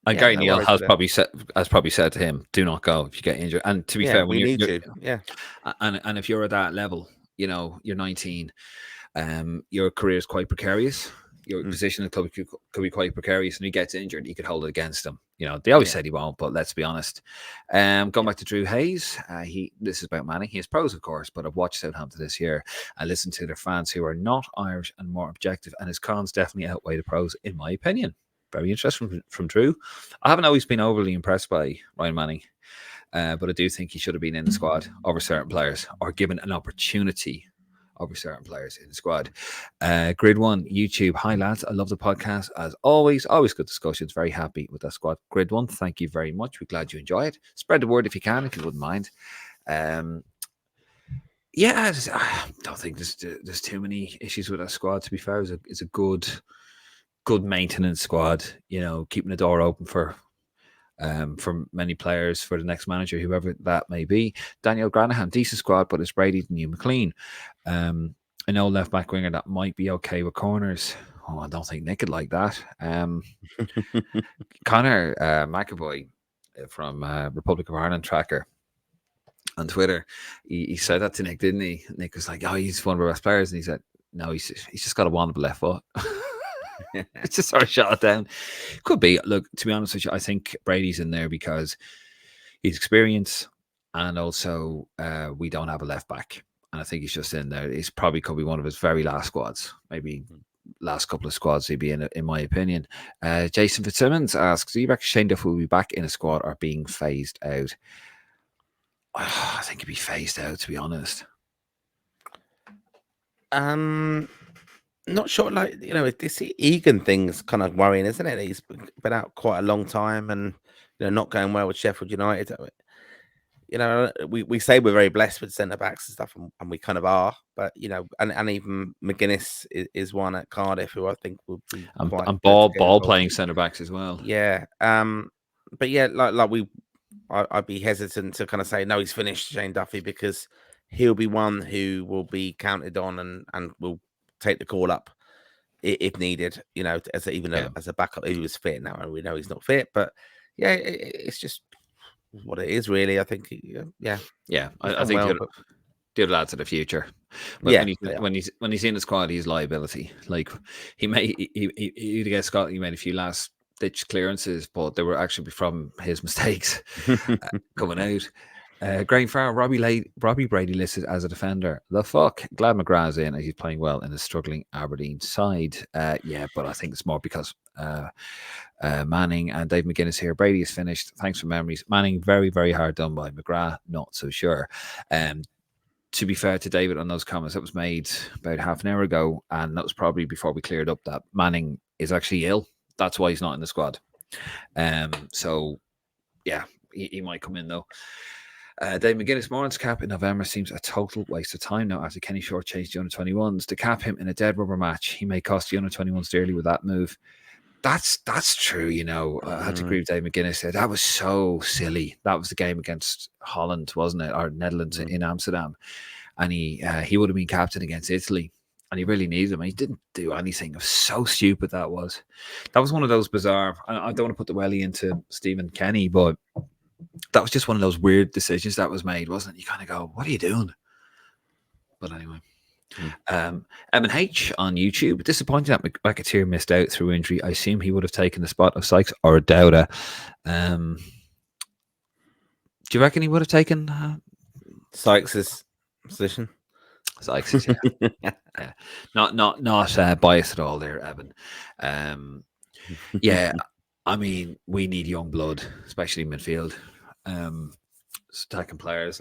A: Gary Neal has probably said to him, "Do not go if you get injured." And to be fair, when you need to, and if you're at that level, you're 19, your career is quite precarious. your
B: Mm.
A: position in the club could be quite precarious, and he gets injured, he could hold it against him. They always
B: Yeah.
A: said he won't, but let's be honest. Going back to Drew Hayes, this is about Manning. He has pros, of course, but I've watched Southampton this year. I listened to their fans who are not Irish and more objective, and his cons definitely outweigh the pros, in my opinion. Very interesting from Drew. I haven't always been overly impressed by Ryan Manning. But I do think he should have been in the squad over certain players, or given an opportunity over certain players in the squad. Grid One, YouTube. Hi, lads. I love the podcast as always. Always good discussions. Very happy with that squad. Grid One, thank you very much. We're glad you enjoy it. Spread the word if you can, if you wouldn't mind. Yeah, I don't think there's too many issues with that squad. To be fair, it's a good maintenance squad. Keeping the door open for many players for the next manager, whoever that may be. Daniel Granahan, decent squad, but it's Brady the new McLean. I know left back winger that might be okay with corners. Oh, I don't think Nick would like that. Connor McAvoy from Republic of Ireland Tracker on Twitter, he said that to Nick, didn't he? Nick was like, "Oh, he's one of our best players," and he said, "No, he's just got a wand left foot." It's just sort of shot it down. Could be. Look, to be honest with you, I think Brady's in there because he's experienced, and also we don't have a left back, and I think he's just in there. He's probably could be one of his very last squads, maybe last couple of squads he'd be in my opinion. Jason Fitzsimmons asks, do you reckon Shane Duff will be back in a squad or being phased out? I think he'd be phased out, to be honest.
B: Not sure. Like, this Egan thing's kind of worrying, isn't it? He's been out quite a long time, and not going well with Sheffield United. We say we're very blessed with centre backs and stuff, and we kind of are. But and even McGuinness is one at Cardiff who I think will be quite
A: and ball playing centre backs as well.
B: Yeah. But yeah, I'd be hesitant to kind of say no, he's finished, Shane Duffy, because he'll be one who will be counted on and will take the call up if needed. As a backup. He was fit now, and we know he's not fit, but yeah, it's just what it is, really. I think,
A: I think the other lads are the future. But
B: yeah,
A: when he's in the squad, he's liability. Like he against Scotland, he made a few last ditch clearances, but they were actually from his mistakes coming out. Graham Farr, Robbie Brady listed as a defender. The fuck? Glad McGrath's in, as he's playing well in the struggling Aberdeen side. Yeah, but I think it's more because Manning and Dave McGuinness here. Brady is finished. Thanks for memories. Manning, very, very hard done by. McGrath, not so sure. To be fair to David on those comments, that was made about half an hour ago, and that was probably before we cleared up that Manning is actually ill. That's why he's not in the squad. So, yeah, he might come in, though. Dave McGuinness, Moran's cap in November seems a total waste of time now after Kenny Short changed the under-21s. To cap him in a dead rubber match, he may cost the under-21s dearly with that move. That's true, I had to agree with Dave McGuinness. That was so silly. That was the game against Holland, wasn't it? Or Netherlands in Amsterdam. And he would have been captain against Italy. And he really needed him. And he didn't do anything. It was so stupid that was. That was one of those bizarre... I don't want to put the welly into Stephen Kenny, but that was just one of those weird decisions that was made, wasn't it? You kind of go, what are you doing? But anyway. M&H on YouTube. Disappointing that McAteer missed out through injury. I assume he would have taken the spot of Sykes or Dowda. Do you reckon he would have taken
B: Sykes' position?
A: Sykes, yeah. Yeah. Not biased at all there, Evan. Yeah, I mean, we need young blood, especially midfield. Attacking players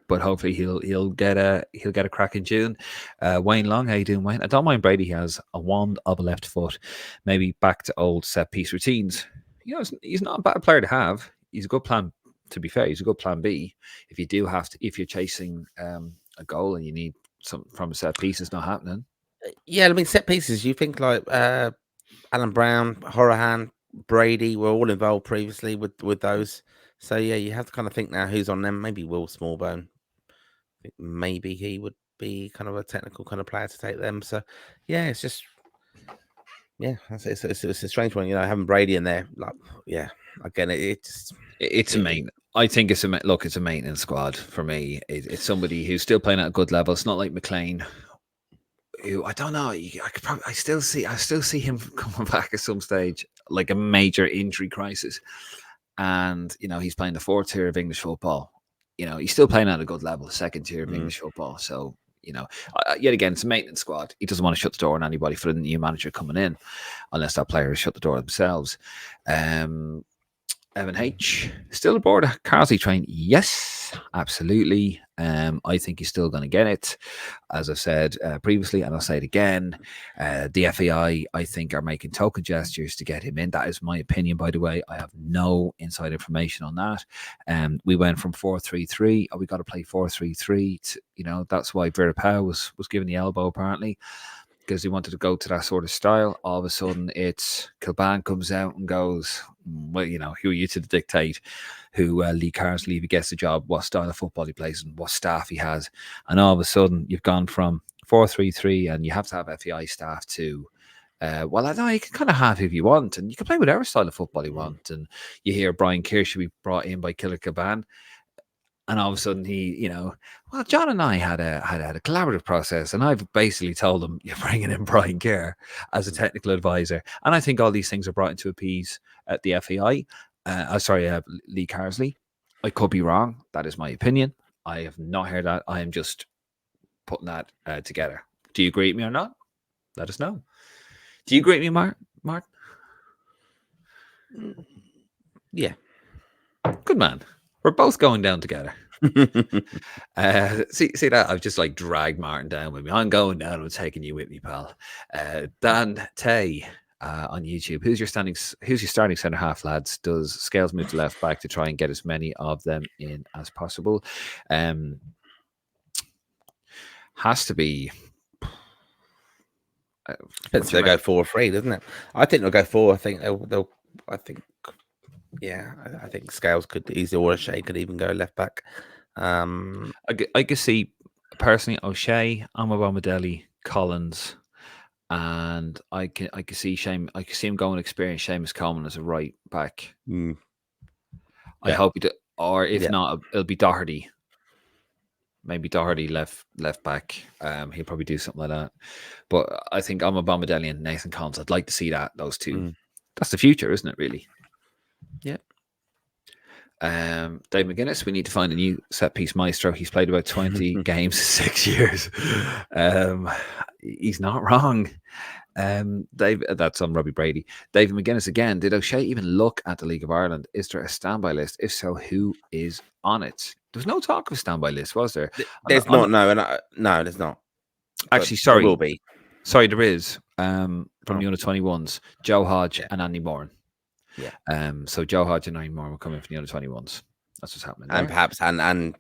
A: but hopefully he'll get a crack in June. Wayne Long, how you doing, Wayne? I don't mind Brady. He has a wand of a left foot, maybe back to old set piece routines. He's not a bad player to have. He's a good plan. To be fair, he's a good plan B. If you're chasing a goal and you need something from a set piece, it's not happening.
B: Yeah, I mean, set pieces. You think like Alan Brown, Horahan, Brady were all involved previously with those. So yeah, you have to kind of think now who's on them. Maybe Will Smallbone. I think maybe he would be kind of a technical kind of player to take them. So yeah, it's just it's a strange one. Having Brady in there, like again,
A: it's a main. I think it's a maintenance squad for me. It's somebody who's still playing at a good level. It's not like McLean, who I don't know. I still see him coming back at some stage, like a major injury crisis. And he's playing the fourth tier of English football. He's still playing at a good level, second tier of English football. So yet again, it's a maintenance squad. He doesn't want to shut the door on anybody for the new manager coming in, unless that player has shut the door themselves. Evan H. still aboard a Carsley train? Yes, absolutely. I think he's still going to get it, as I said previously, and I'll say it again. The FAI, I think, are making token gestures to get him in. That is my opinion, by the way. I have no inside information on that. We went from 4-3-3. We got to play 4-3-3. That's why Vera Pauw was given the elbow apparently, because he wanted to go to that sort of style. All of a sudden, it's Kilban comes out and goes, well, who are you to dictate who Lee Carsley, if he gets the job, what style of football he plays and what staff he has. And all of a sudden, you've gone from 4-3-3 and you have to have FEI staff to, well, I know you can kind of have if you want, and you can play whatever style of football you want. And you hear Brian Keir should be brought in by Killer Kilban. And all of a sudden well, John and I had a collaborative process, and I've basically told him you're bringing in Brian Kerr as a technical advisor. And I think all these things are brought into appease at the FAI. Lee Carsley. I could be wrong. That is my opinion. I have not heard that. I am just putting that together. Do you agree with me or not? Let us know. Do you agree with me, Mark?
B: Yeah.
A: Good man. We're both going down together. See that? I've just like dragged Martin down with me. I'm going down. I'm taking you with me, pal. Dan Tay on YouTube. Who's your starting centre half, lads? Does Scales move to left back to try and get as many of them in as possible? Has to be.
B: Depends if they go 4-3, doesn't it? I think they'll go 4. I think they'll. I think. Yeah, I think Scales could easily, or O'Shea could even go left back.
A: I could see personally O'Shea, Amabomadeli, Collins, and I could see Shane. I could see him going experience Seamus Coleman as a right back. I hope he do, or if not, it'll be Doherty. Maybe Doherty left back. He'll probably do something like that. But I think Amabomadeli and Nathan Collins. I'd like to see those two. That's the future, isn't it? Really.
B: Yeah.
A: Dave McGuinness, we need to find a new set piece maestro. He's played about 20 games, 6 years. He's not wrong. Dave, that's on Robbie Brady. David McGuinness again. Did O'Shea even look at the League of Ireland? Is there a standby list? If so, who is on it? There was no talk of a standby list, was there?
B: There's not. No, there's not.
A: Actually, sorry,
B: there will be.
A: Sorry, there is. From the under 21s, Joe Hodge and Andy Moran.
B: Yeah.
A: So Joe Hodge and Andy Moran will come in from the under 21s. That's what's happening.
B: And perhaps and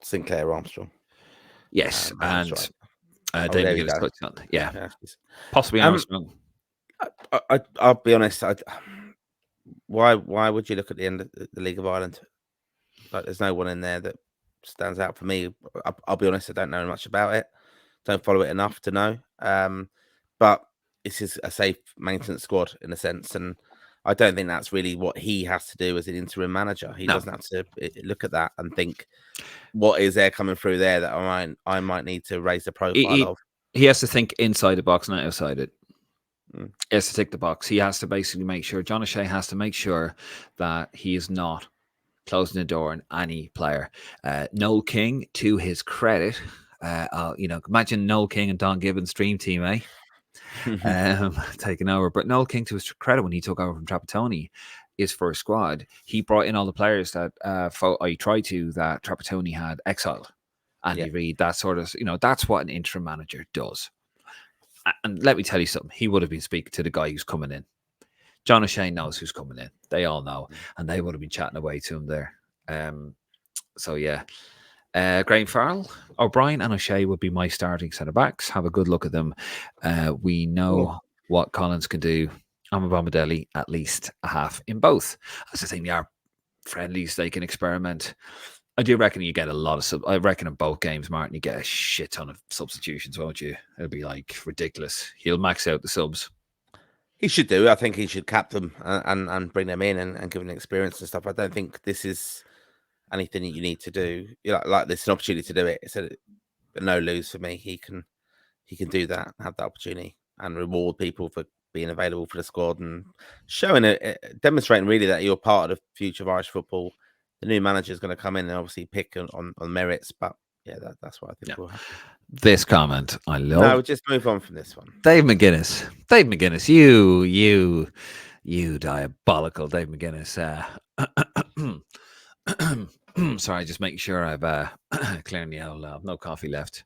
B: Sinclair Armstrong.
A: Yes, and
B: there
A: David
B: we go.
A: touched on. Yeah. Possibly Armstrong.
B: I'll be honest. Why would you look at the end of the League of Ireland? Like, there's no one in there that stands out for me. I'll be honest. I don't know much about it. Don't follow it enough to know. But this is a safe maintenance squad in a sense, and I don't think that's really what he has to do as an interim manager. He doesn't have to look at that and think, what is there coming through there that I might need to raise the profile of.
A: He has to think inside the box, not outside it. He has to tick the box. He has to basically make sure, John O'Shea has to make sure that he is not closing the door on any player. Noel King, to his credit, imagine Noel King and Don Gibbons' dream team, eh? Taking over. But Noel King, to his credit, when he took over from Trapattoni, his first squad, he brought in all the players that that Trapattoni had exiled. Andy Reid, that sort of, that's what an interim manager does. And let me tell you something, he would have been speaking to the guy who's coming in. John O'Shea knows who's coming in. They all know. And they would have been chatting away to him there. So, yeah. Graham Farrell, O'Brien and O'Shea would be my starting centre-backs. Have a good look at them. We know what Collins can do. Amabomadeli, at least a half in both. That's the thing, they are friendlies. They can experiment. I do reckon you get a lot of... I reckon in both games, Martin, you get a shit ton of substitutions, won't you? It'll be like ridiculous. He'll max out the subs.
B: He should do. I think he should cap them and bring them in and give them experience and stuff. I don't think this is anything that you need to do. Like this, an opportunity to do it. It's a no lose for me. He can he can do that, have that opportunity, and reward people for being available for the squad and showing demonstrating really that you're part of the future of Irish football. The new manager is going to come in and obviously pick on merits, but yeah, that's what I think
A: Yeah.
B: will happen.
A: This comment I love.
B: No, just move on from this one.
A: Dave McGuinness. You diabolical Dave McGuinness. Sorry, just making sure I've clearing the old no coffee left.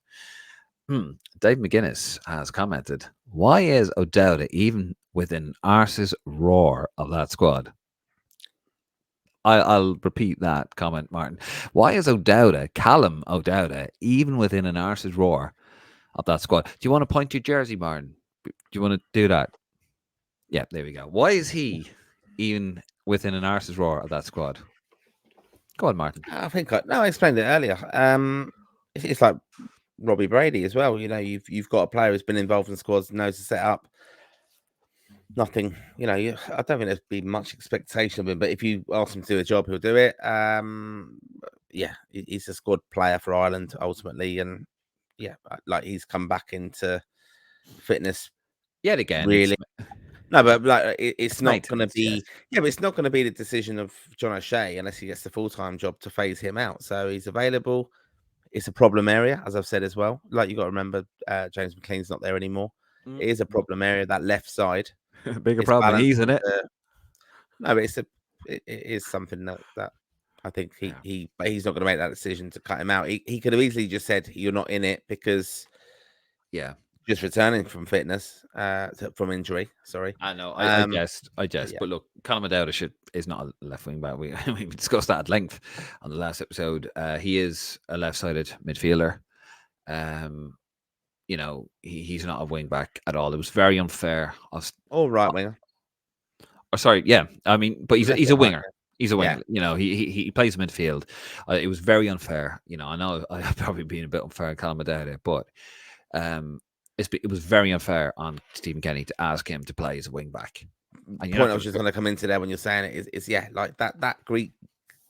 A: Dave McGuinness has commented, why is O'Dowda even within Arse's roar of that squad? I'll repeat that comment, Martin. Why is Callum O'Dowda, even within an Arse's roar of that squad? Do you want to point to your jersey, Martin? Do you want to do that? Yeah, there we go. Why is he even within an Arse's roar of that squad? Go on, Martin.
B: I think I explained it earlier. It's like Robbie Brady as well. You know, you've got a player who's been involved in squads, knows the setup. Nothing, I don't think there'd be much expectation of him. But if you ask him to do a job, he'll do it. Yeah, he's a squad player for Ireland ultimately, and yeah, like he's come back into fitness
A: Yet again,
B: really. No, but like it's not going to be.
A: yes.
B: Yeah, but it's not going to be the decision of John O'Shea unless he gets the full-time job to phase him out. So he's available. It's a problem area, as I've said as well. Like you got to remember, James McLean's not there anymore. It is a problem area. That left side,
A: Bigger problem. He's in it.
B: No, but it is something that I think but he's not going to make that decision to cut him out. He could have easily just said you're not in it because just returning from fitness from injury. Sorry,
A: I know. I jest.
B: yeah.
A: But look, Callum O'Dowda is not a left wing back. We discussed that at length on the last episode. He is a left-sided midfielder. He's not a wing back at all. It was very unfair.
B: All right winger.
A: Oh, sorry, yeah. I mean, but he's a winger. He's a winger.
B: Yeah.
A: He plays midfield. It was very unfair. I know I've probably been a bit unfair on Callum O'Dowda, but it was very unfair on Stephen Kenny to ask him to play as a wing back.
B: The point I was just going to come into there when you're saying it is like that Greek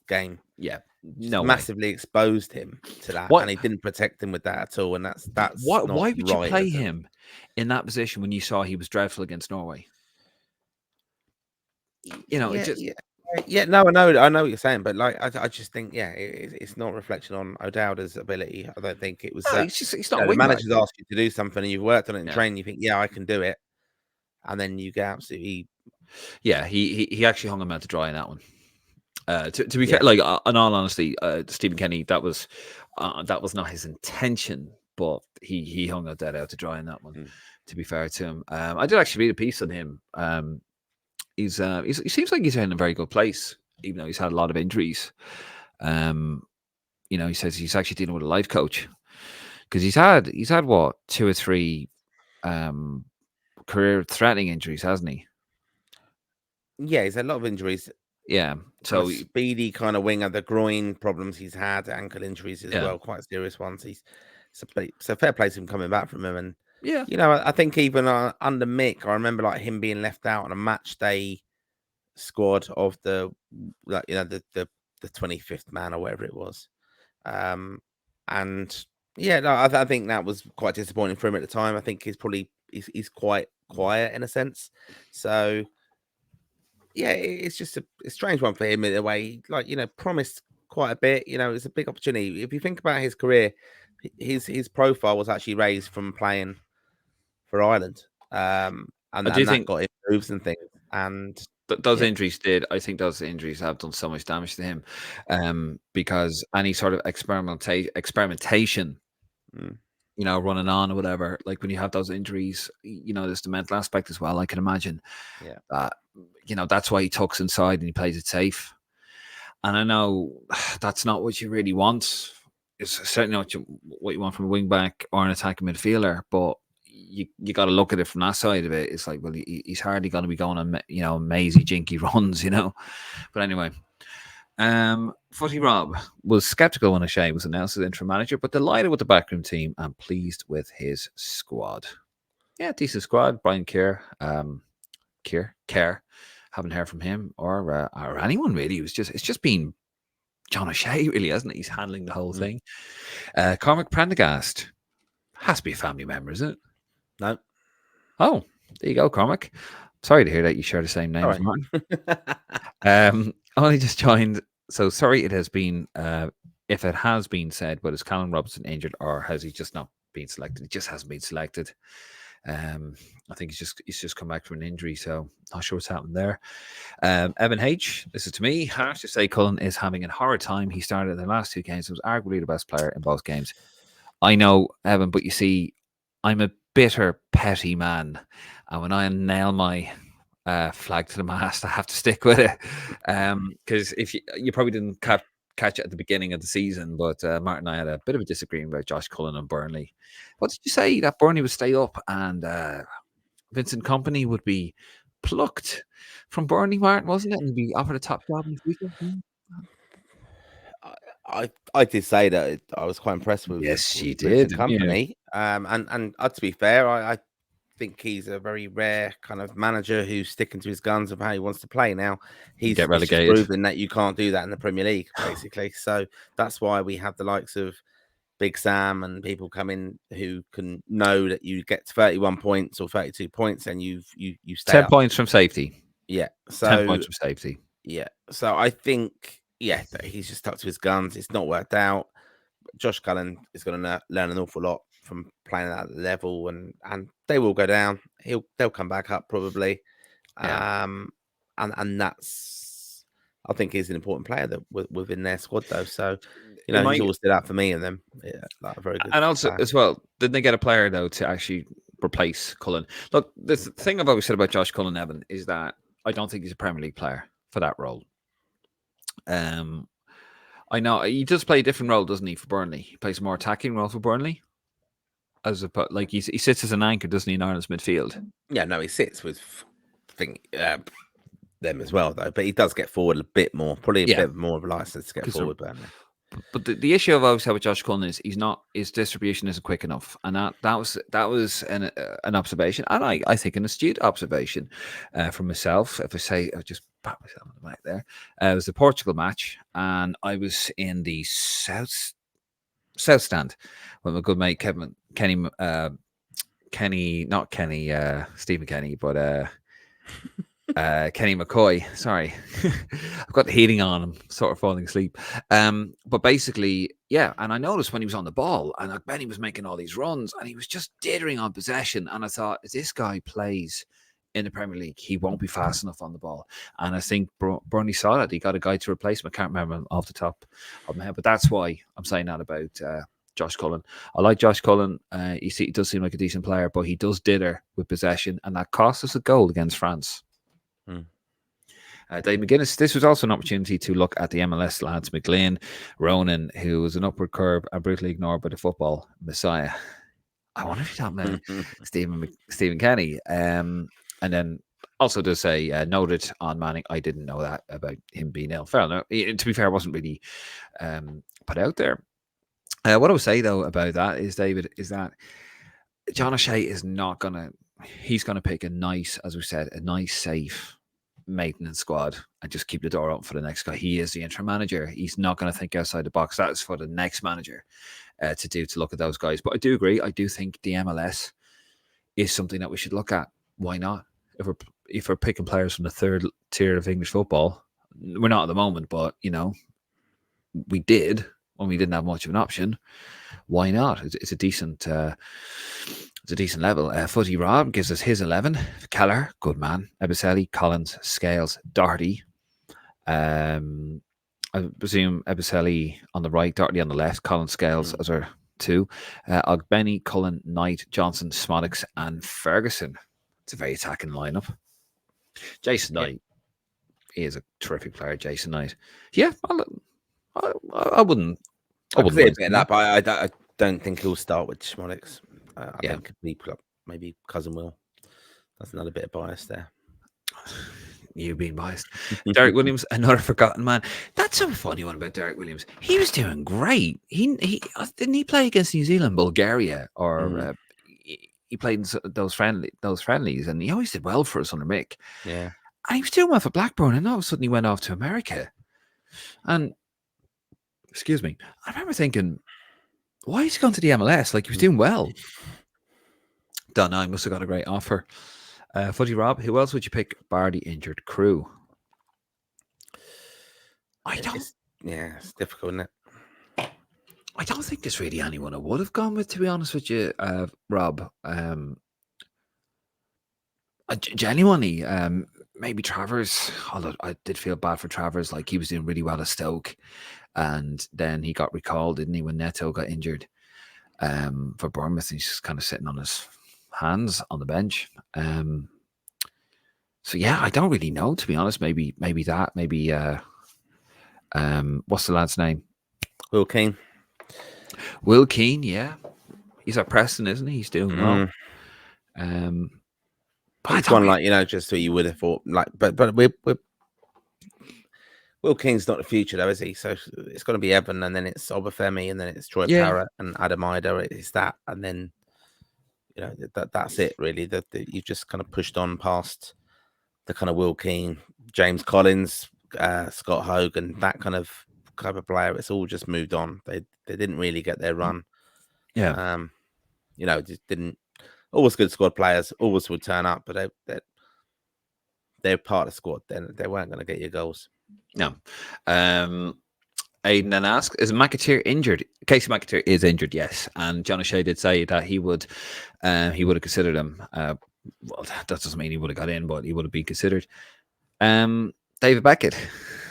B: game.
A: Yeah,
B: massively exposed him to that, and he didn't protect him with that at all. And that's
A: why
B: not
A: would you
B: right,
A: play him in that position when you saw he was dreadful against Norway?
B: No, I know what you're saying, but like I just think it's not a reflection on O'Dowda's ability. I don't think it was.
A: He's not.
B: The managers ask you to do something, and you've worked on it in training. You think, I can do it, and then you get absolutely.
A: Yeah, he actually hung him out to dry in that one. To be fair, like in all honesty, Stephen Kenny, that was not his intention, but he hung out to dry in that one. To be fair to him, I did actually read a piece on him. He seems like he's in a very good place, even though he's had a lot of injuries. He says he's actually dealing with a life coach because he's had what 2 or 3 career-threatening injuries, hasn't he?
B: Yeah, he's had a lot of injuries.
A: Yeah, so
B: speedy kind of winger. The groin problems he's had, ankle injuries as well, quite serious ones. So fair play to him coming back from him, and I think even under Mick, I remember like him being left out on a match day squad of the 25th man or whatever it was, and I think that was quite disappointing for him at the time. I think he's quite quiet in a sense, so. Yeah, it's just a strange one for him in a way. Like promised quite a bit. It's a big opportunity. If you think about his career, his profile was actually raised from playing for Ireland, and that got improved and things. And
A: those injuries I think those injuries have done so much damage to him, because any sort of experimentation. Running on or whatever, like when you have those injuries, there's the mental aspect as well. I can imagine. That's why he tucks inside and he plays it safe. And I know that's not what you really want. It's certainly not what you want from a wing back or an attacking midfielder. But you got to look at it from that side of it. It's like, well, he's hardly going to be going on, mazy, jinky runs, But anyway. Footy Rob was skeptical when O'Shea was announced as interim manager, but delighted with the backroom team and pleased with his squad. Yeah, decent squad. Brian Kerr, haven't heard from him or anyone really. It's just been John O'Shea, really, hasn't it? He's handling the whole thing. Cormac Prendergast Has to be a family member, isn't it?
B: No.
A: Oh, there you go, Cormac. Sorry to hear that you share the same name as
B: Sorry.
A: Martin. Only just joined. So sorry it has been, if it has been said, but is Callum Robinson injured or has he just not been selected? He just hasn't been selected. I think he's just come back from an injury, so not sure what's happened there. Evan H, this is to me. Harsh to say Cullen is having a horrid time. He started in the last 2 games. He was arguably the best player in both games. I know, Evan, but you see, I'm a bitter, petty man. And when I nail my flag to the mast, I have to stick with it. Because if you probably didn't catch it at the beginning of the season, but Martin and I had a bit of a disagreement about Josh Cullen and Burnley. What did you say? That Burnley would stay up and Vincent Company would be plucked from Burnley, Martin, wasn't it? And be offered a top job in the future?
B: I did say that I was quite impressed with
A: Yes, you did.
B: Vincent Company. And to be fair, I think he's a very rare kind of manager who's sticking to his guns of how he wants to play. Now he's
A: Get
B: just
A: relegated.
B: proven that you can't do that in the Premier League, basically. So that's why we have the likes of Big Sam and people come in who can know that you get 31 points or 32 points and you stay
A: 10
B: up.
A: points from safety.
B: Yeah.
A: 10 points from safety.
B: Yeah. So I think, that he's just stuck to his guns. It's not worked out. Josh Cullen is going to learn an awful lot from playing at that level, and they will go down. They'll come back up probably.
A: Yeah.
B: And that's, I think he's an important player that within their squad though. So he's always stood out for me and them. Yeah, like a very good.
A: And also as well, didn't they get a player though to actually replace Cullen? Look, the thing I've always said about Josh Cullen, Evan, is that I don't think he's a Premier League player for that role. I know he does play a different role, doesn't he, for Burnley? He plays a more attacking role for Burnley. As like he sits as an anchor, doesn't he, in Ireland's midfield?
B: Yeah, no, he sits with them as well though, but he does get forward a bit more, probably a bit more of a license to get forward.
A: But the issue I've always had with Josh Cullen is his distribution isn't quick enough, and that was an observation, and I think an astute observation from myself. If I say, I just pat myself on the back there. It was the Portugal match, and I was in the south stand with my good mate Stephen Kenny, but Kenny McCoy. Sorry, I've got the heating on. I'm sort of falling asleep. But basically, yeah. And I noticed when he was on the ball, and like Benny was making all these runs, and he was just dithering on possession. And I thought, if this guy plays in the Premier League, he won't be fast enough on the ball. And I think Burnley saw that. He got a guy to replace him. I can't remember him off the top of my head, but that's why I'm saying that about Josh Cullen. I like Josh Cullen. He does seem like a decent player, but he does dither with possession, and that cost us a goal against France. Dave McGuinness, this was also an opportunity to look at the MLS lads, McLean, Ronan, who was an upward curve and brutally ignored by the football messiah. I wonder if you're talking about Stephen Kenny. And then also to say, noted on Manning, I didn't know that about him being ill. Fair enough. To be fair, it wasn't really put out there. What I would say, though, about that is, David, is that John O'Shea is not going to, he's going to pick a nice, as we said, a nice, safe maintenance squad and just keep the door open for the next guy. He is the interim manager. He's not going to think outside the box. That is for the next manager to look at those guys. But I do agree. I do think the MLS is something that we should look at. Why not? If we're picking players from the third tier of English football, we're not at the moment, but we did when we didn't have much of an option. Why not? It's a decent. It's a decent level. Fuzzy Rob gives us his 11. Keller, good man. Ebiselli, Collins, Scales, Doherty. I presume Ebiselli on the right, Doherty on the left, Collins, Scales as our 2. Ogbenny, Cullen, Knight, Johnson, Smodics, and Ferguson. It's a very attacking lineup. Jason Knight, he is a terrific player. Jason Knight. Yeah, I wouldn't.
B: I could say a bit of that, but I don't think he'll start with Smodics. I think maybe Cousin Will. That's another bit of bias there.
A: You being biased. Derek Williams, another forgotten man. That's a funny one about Derek Williams. He was doing great. He didn't he play against New Zealand, Bulgaria, or he played in those friendlies, and he always did well for us under Mick.
B: Yeah,
A: and he was doing well for Blackburn, and all of a sudden he went off to America. And excuse me, I remember thinking, Why is he gone to the MLS? Like, he was doing well. Don't know. He must have got a great offer. Footy Rob, who else would you pick bar the injured crew? I don't.
B: It's difficult, isn't it?
A: I don't think there's really anyone I would have gone with, to be honest with you, Rob. Genuinely, maybe Travers. Although I did feel bad for Travers, like he was doing really well at Stoke, and then he got recalled, didn't he, when Neto got injured for Bournemouth? He's just kind of sitting on his hands on the bench. So yeah, I don't really know, to be honest. Maybe that. Maybe what's the lad's name?
B: Will Keane.
A: Will Keane, yeah. He's at Preston, isn't he? He's doing well. But
B: it's one like, just who you would have thought, like, but we're Will King's not the future though, is he? So it's got to be Evan, and then it's Obafemi, and then it's Troy Parrott and Adam Ida. It's that, and then that's it really. That you've just kind of pushed on past the kind of Will King, James Collins, Scott Hogan, that kind of type of player. It's all just moved on. They didn't really get their run.
A: Yeah.
B: Just didn't. Always good squad players, always would turn up, but they're part of the squad. Then they weren't going to get your goals.
A: No. Aidan then asks, is McAteer injured? Casey McAteer is injured, yes. And John O'Shea did say that he would have considered him. Well, that doesn't mean he would have got in, but he would have been considered. David Beckett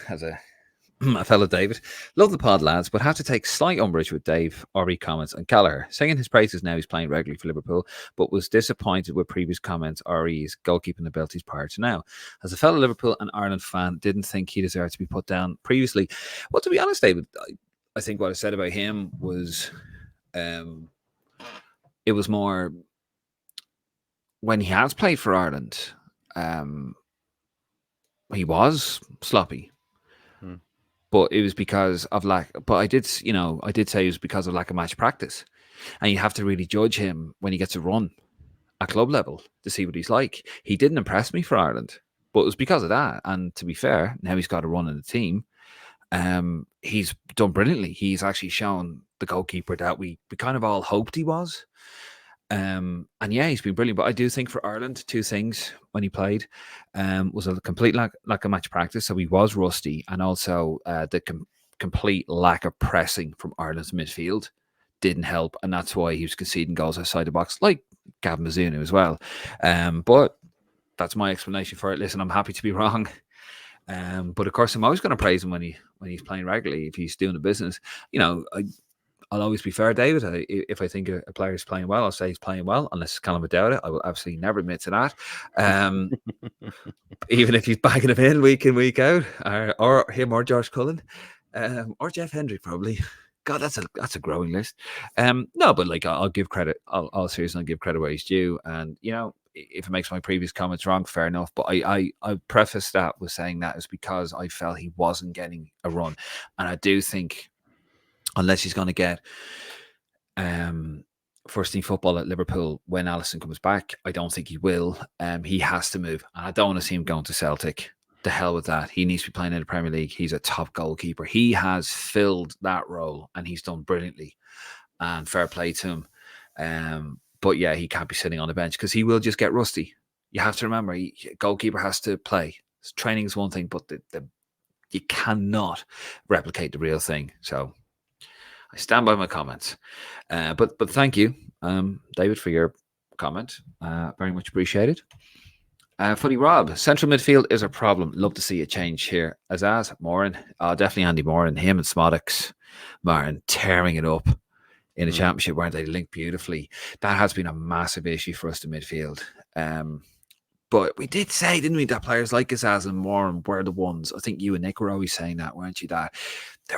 A: has a fellow David. Love the pod, lads, but have to take slight umbrage with Dave, RE comments, and Gallagher. Singing his praises now he's playing regularly for Liverpool, but was disappointed with previous comments RE's goalkeeping abilities prior to now. As a fellow Liverpool and Ireland fan, didn't think he deserved to be put down previously. Well, to be honest, David, I think what I said about him was it was more when he has played for Ireland, he was sloppy. But it was because of lack. But I did say it was because of lack of match practice, and you have to really judge him when he gets a run at club level to see what he's like. He didn't impress me for Ireland, but it was because of that. And to be fair, now he's got a run in the team. He's done brilliantly. He's actually shown the goalkeeper that we kind of all hoped he was. And yeah, he's been brilliant. But I do think for Ireland, two things when he played was a complete lack of match practice. So he was rusty, and also the complete lack of pressing from Ireland's midfield didn't help. And that's why he was conceding goals outside the box, like Gavin Mizuno as well. But that's my explanation for it. Listen, I'm happy to be wrong. But of course, I'm always going to praise him when he's playing regularly, if he's doing the business. I'll always be fair, David. If I think a player is playing well, I'll say he's playing well, unless Callum doubt it. I will absolutely never admit to that. Even if he's bagging him in week out, or him or Josh Cullen, or Jeff Hendrick probably. God, that's a growing list. No, but like I'll give credit. I'll seriously give credit where he's due. And if it makes my previous comments wrong, fair enough. But I prefaced that with saying that is because I felt he wasn't getting a run, and I do think, unless he's going to get first team football at Liverpool when Alisson comes back, I don't think he will. He has to move, and I don't want to see him going to Celtic. The hell with that. He needs to be playing in the Premier League. He's a top goalkeeper. He has filled that role, and he's done brilliantly. And fair play to him. But yeah, he can't be sitting on the bench because he will just get rusty. You have to remember, goalkeeper has to play. Training is one thing, but you cannot replicate the real thing. So I stand by my comments. But thank you, David, for your comment. Very much appreciated. Funny Rob, central midfield is a problem. Love to see a change here. Azaz, Moran, definitely Andy Moran, him and Smodix, Moran tearing it up in the championship, weren't they? Linked beautifully. That has been a massive issue for us, the midfield. But we did say, didn't we, that players like Azaz and Moran were the ones. I think you and Nick were always saying that, weren't you? That they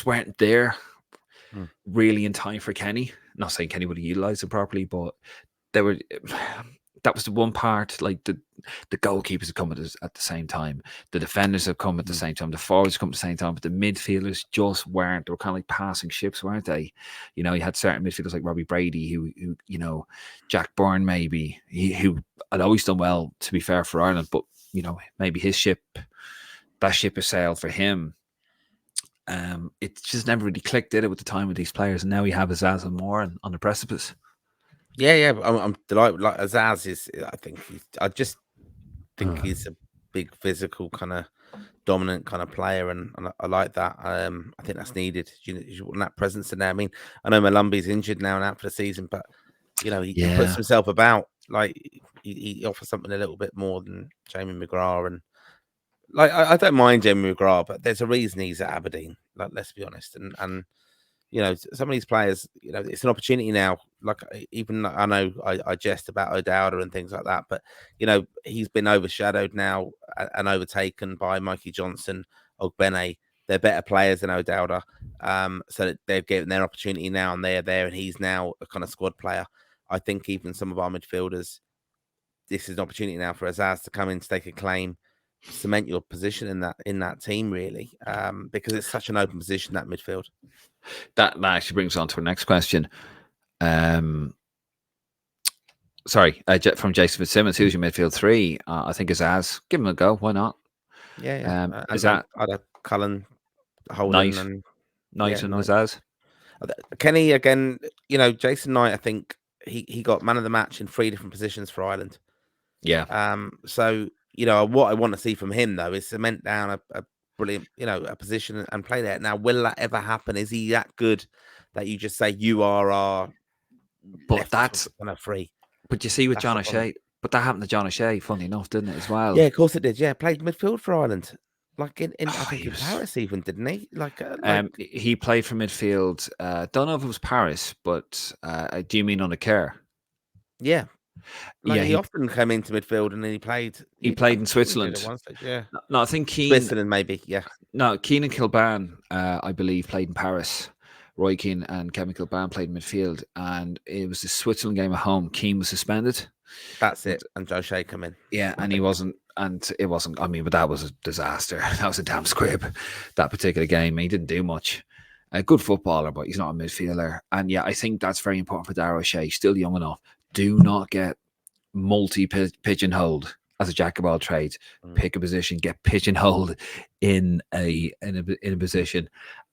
A: weren't there really in time for Kenny. Not saying Kenny would have utilised it properly, but they were. That was the one part. Like the goalkeepers have come at the same time, the defenders have come at the same time, the forwards have come at the same time, but the midfielders just weren't. They were kind of like passing ships, weren't they? You had certain midfielders like Robbie Brady, who Jack Byrne maybe, who had always done well, to be fair, for Ireland, but maybe that ship has sailed for him. It just never really clicked, did it, with the time with these players? And now we have Azaz and Moore on the precipice.
B: Yeah. I'm delighted. Like Azaz is, I just think
A: Uh,
B: he's a big physical kind of dominant kind of player, and I like that. I think that's needed. You want that presence in there. I mean, I know Malumbi's injured now and out for the season, but he puts
A: yeah,
B: himself about. Like he offers something a little bit more than Jamie McGrath, and like I don't mind Jamie McGrath, but there's a reason he's at Aberdeen. Like, let's be honest, and some of these players, it's an opportunity now. Like, even I know I jest about O'Dowda and things like that, but he's been overshadowed now and overtaken by Mikey Johnson, Ogbene. They're better players than O'Dowda, so that they're getting their opportunity now, and they're there, and he's now a kind of squad player. I think even some of our midfielders, this is an opportunity now for Azaz to come in, stake a claim, cement your position in that team, really, because it's such an open position, that midfield.
A: that actually brings on to our next question. Sorry, from Jason Fitzsimmons, who's your midfield three? I think Azaz. Give him a go. Why not?
B: Yeah.
A: Is
B: And
A: that
B: I'd have Cullen, Holden,
A: Knight,
B: and
A: Knight and
B: Knight.
A: Azaz?
B: Kenny again. Jason Knight. I think he got man of the match in 3 different positions for Ireland.
A: Yeah.
B: So what I want to see from him though is cement down a brilliant, a position and play there. Now, will that ever happen? Is he that good that you just say you are our
A: But
B: left
A: that's
B: kind of free?
A: but you see with
B: That's
A: John
B: the problem.
A: O'Shea, but that happened to John O'Shea, funny enough, didn't it, as well?
B: Yeah, of course it did. Yeah, played midfield for Ireland, like in I
A: Oh,
B: think
A: he
B: in
A: was.
B: Paris even, didn't he? Like
A: He played for midfield. Don't know if it was Paris, but do you mean on the care?
B: yeah. Like
A: Yeah,
B: he often came into midfield and then he played.
A: he
B: I'm
A: played in
B: sure he did at
A: Switzerland.
B: one stage. Yeah,
A: No, I think Keane.
B: Switzerland maybe. Yeah,
A: No, Keane and Kilban, I believe, played in Paris. Roy Keane and Kevin Kilban played in midfield, and it was the Switzerland game at home. Keane was suspended.
B: that's
A: And,
B: it. And Joe Shea come in.
A: yeah,
B: I
A: and he
B: think.
A: wasn't, and it wasn't. I mean, but that was a disaster. That was a damn squib. That particular game, he didn't do much. A good footballer, but he's not a midfielder. And yeah, I think that's very important for Darragh O'Shea. Still young enough. Do not get pigeonholed as a jack of all trades. Pick a position, get pigeonholed in a position,